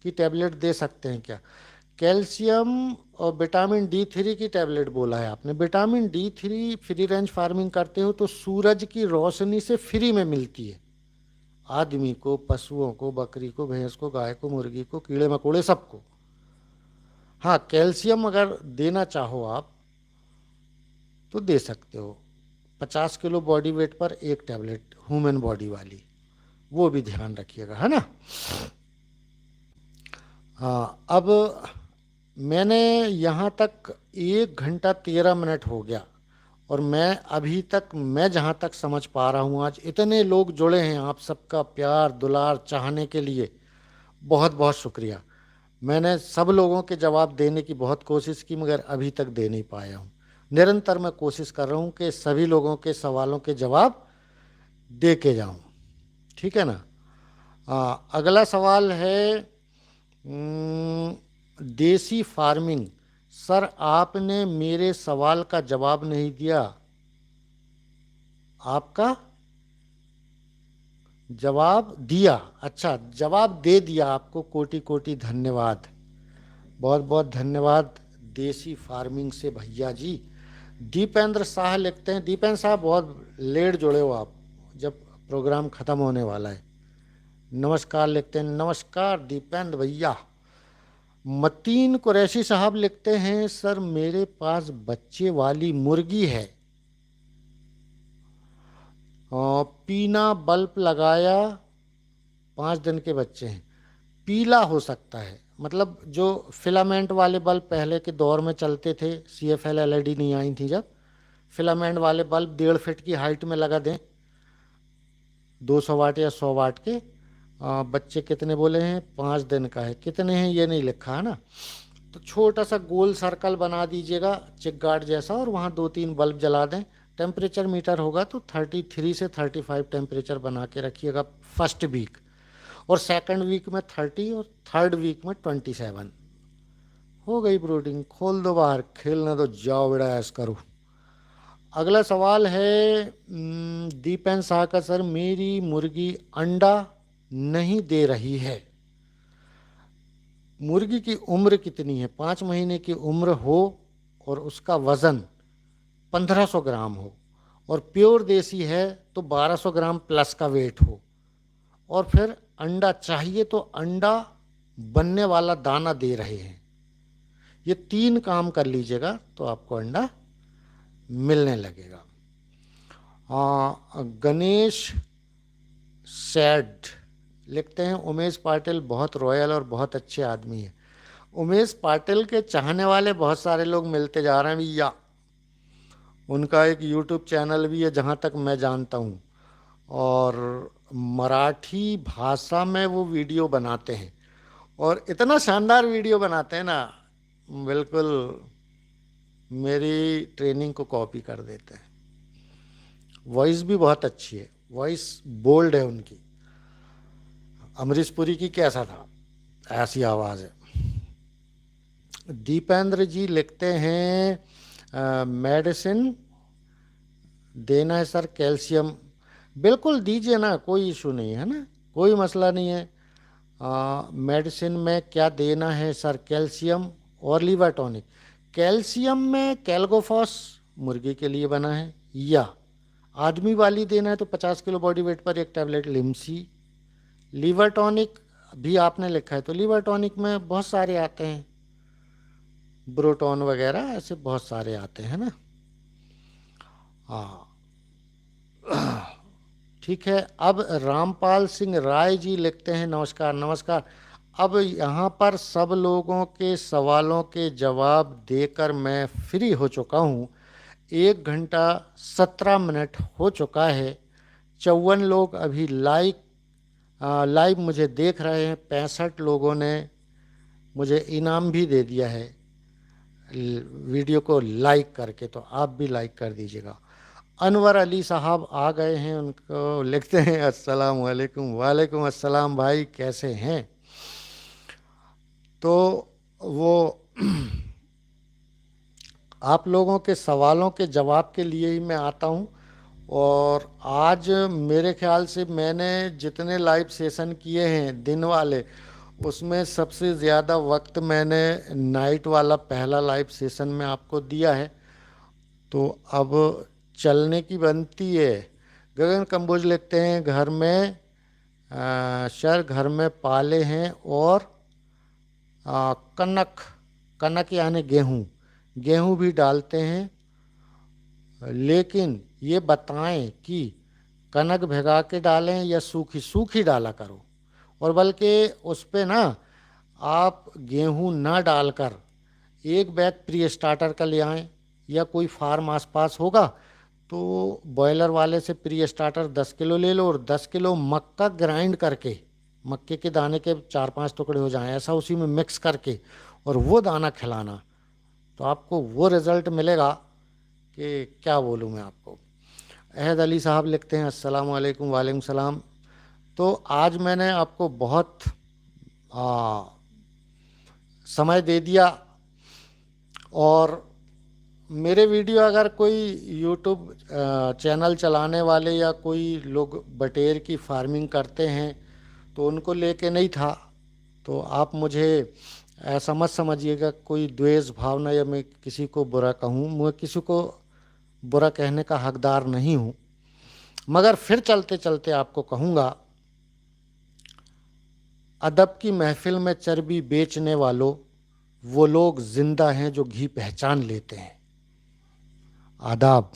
की टैबलेट दे सकते हैं क्या? कैल्शियम और विटामिन D3 की टैबलेट बोला है आपने। Vitamin D3 free range farming करते हो तो सूरज की रोशनी से फ्री में मिलती है आदमी को, पशुओं को, बकरी को, भैंस को, गाय को, मुर्गी को, कीड़े मकोड़े, सबको। हाँ, कैल्शियम अगर देना चाहो आप तो दे सकते हो। 50 किलो बॉडी वेट पर एक टैबलेट, ह्यूमन बॉडी वाली, वो भी ध्यान रखिएगा, है ना। हाँ, अब मैंने यहाँ तक 1 घंटा 13 मिनट हो गया और मैं अभी तक, मैं जहाँ तक समझ पा रहा हूँ, आज इतने लोग जुड़े हैं। आप सबका प्यार दुलार चाहने के लिए बहुत बहुत शुक्रिया। मैंने सब लोगों के जवाब देने की बहुत कोशिश की मगर अभी तक दे नहीं पाया हूँ। निरंतर मैं कोशिश कर रहा हूँ कि सभी लोगों के सवालों के जवाब दे के जाऊँ, ठीक है ना। अगला सवाल है देसी फार्मिंग। सर आपने मेरे सवाल का जवाब नहीं दिया। आपका जवाब दिया, अच्छा जवाब दे दिया आपको, कोटि कोटि धन्यवाद, बहुत बहुत धन्यवाद देसी फार्मिंग से भैया जी। दीपेंद्र शाह लिखते हैं, दीपेंद्र साहब बहुत लेट जुड़े हो आप, जब प्रोग्राम ख़त्म होने वाला है। नमस्कार लिखते हैं, नमस्कार दीपेंद्र भैया। मतीन कुरैशी साहब लिखते हैं सर मेरे पास बच्चे वाली मुर्गी है, पीना बल्ब लगाया, 5 दिन के बच्चे हैं, पीला हो सकता है। मतलब जो फिलामेंट वाले बल्ब पहले के दौर में चलते थे, CFL LED नहीं आई थी जब, फिलामेंट वाले बल्ब 1.5 फीट की हाइट में लगा दें, 200 वाट या 100 वाट के। बच्चे कितने बोले हैं, 5 दिन का है, कितने हैं ये नहीं लिखा है ना। तो छोटा सा गोल सर्कल बना दीजिएगा चिकगार्ड जैसा और वहाँ 2-3 बल्ब जला दें। टेम्परेचर मीटर होगा तो 33 से 35 टेम्परेचर बना के रखिएगा फर्स्ट वीक, और सेकंड वीक में 30 और थर्ड वीक में 27। हो गई ब्रूडिंग, खोल दो बाहर, खेलने दो, जाओ बेटा ऐस करो। अगला सवाल है दीपेन शाह का, सर मेरी मुर्गी अंडा नहीं दे रही है, मुर्गी की उम्र कितनी है, 5 महीने की उम्र हो और उसका वज़न 1500 ग्राम हो और प्योर देसी है तो 1200 ग्राम प्लस का वेट हो, और फिर अंडा चाहिए तो अंडा बनने वाला दाना दे रहे हैं। ये 3 काम कर लीजिएगा तो आपको अंडा मिलने लगेगा। गणेश सैड लिखते हैं उमेश पाटिल बहुत रॉयल और बहुत अच्छे आदमी हैं। उमेश पाटिल के चाहने वाले बहुत सारे लोग मिलते जा रहे हैं भैया। उनका एक YouTube चैनल भी है जहाँ तक मैं जानता हूँ, और मराठी भाषा में वो वीडियो बनाते हैं और इतना शानदार वीडियो बनाते हैं ना, बिल्कुल मेरी ट्रेनिंग को कॉपी कर देते हैं। वॉइस भी बहुत अच्छी है, वॉइस बोल्ड है उनकी। अमरीश पुरी की कैसा था, ऐसी आवाज़ है। दीपेंद्र जी लिखते हैं मेडिसिन देना है सर कैल्शियम, बिल्कुल दीजिए ना, कोई इशू नहीं है ना, कोई मसला नहीं है। मेडिसिन में क्या देना है सर, कैल्शियम और लीवर टॉनिक। कैल्शियम में कैल्गोफॉस मुर्गी के लिए बना है, या आदमी वाली देना है तो 50 किलो बॉडी वेट पर एक टैबलेट लिम्सी। लीवर टॉनिक भी आपने लिखा है तो लीवर टॉनिक में बहुत सारे आते हैं, ब्रोटॉन वगैरह ऐसे बहुत सारे आते हैं ना। हाँ ठीक है। अब रामपाल सिंह राय जी लिखते हैं नमस्कार नमस्कार। अब यहाँ पर सब लोगों के सवालों के जवाब देकर मैं फ्री हो चुका हूँ। 1 घंटा 17 मिनट हो चुका है। 54 लोग अभी लाइव मुझे देख रहे हैं। 65 लोगों ने मुझे इनाम भी दे दिया है वीडियो को लाइक करके, तो आप भी लाइक कर दीजिएगा। अनवर अली साहब आ गए हैं, उनको लिखते हैं अस्सलाम वालेकुम। वालेकुम अस्सलाम भाई, कैसे हैं। तो वो आप लोगों के सवालों के जवाब के लिए ही मैं आता हूँ। और आज मेरे ख्याल से मैंने जितने लाइव सेशन किए हैं दिन वाले, उसमें सबसे ज़्यादा वक्त मैंने नाइट वाला पहला लाइव सेशन में आपको दिया है। तो अब चलने की बनती है। गगन कंबोज लिखते हैं घर में सर घर में पाले हैं और कनक, कनक यानी गेहूँ, गेहूँ भी डालते हैं। लेकिन ये बताएं कि कनक भिगा के डालें या सूखी सूखी डाला करो। और बल्कि उस पे ना आप गेहूं ना डालकर एक बैग प्री स्टार्टर का ले आएं, या कोई फार्म आसपास होगा तो बॉयलर वाले से प्री स्टार्टर 10 किलो ले लो, और 10 किलो मक्का ग्राइंड करके, मक्के के दाने के 4-5 टुकड़े हो जाएं ऐसा उसी में मिक्स करके और वो दाना खिलाना, तो आपको वो रिज़ल्ट मिलेगा कि क्या बोलूँ मैं आपको। अहद अली साहब लिखते हैं अस्सलाम वालेकुम। वालेकुम सलाम। तो आज मैंने आपको बहुत आ, समय दे दिया, और मेरे वीडियो अगर कोई यूट्यूब चैनल चलाने वाले या कोई लोग बटेर की फार्मिंग करते हैं तो उनको लेके नहीं था, तो आप मुझे ऐसा मत समझिएगा कोई द्वेष भावना या मैं किसी को बुरा कहूँ। मैं किसी को बुरा कहने का हकदार नहीं हूँ, मगर फिर चलते चलते आपको कहूँगा, अदब की महफिल में चर्बी बेचने वालों, वो लोग जिंदा हैं जो घी पहचान लेते हैं। आदाब।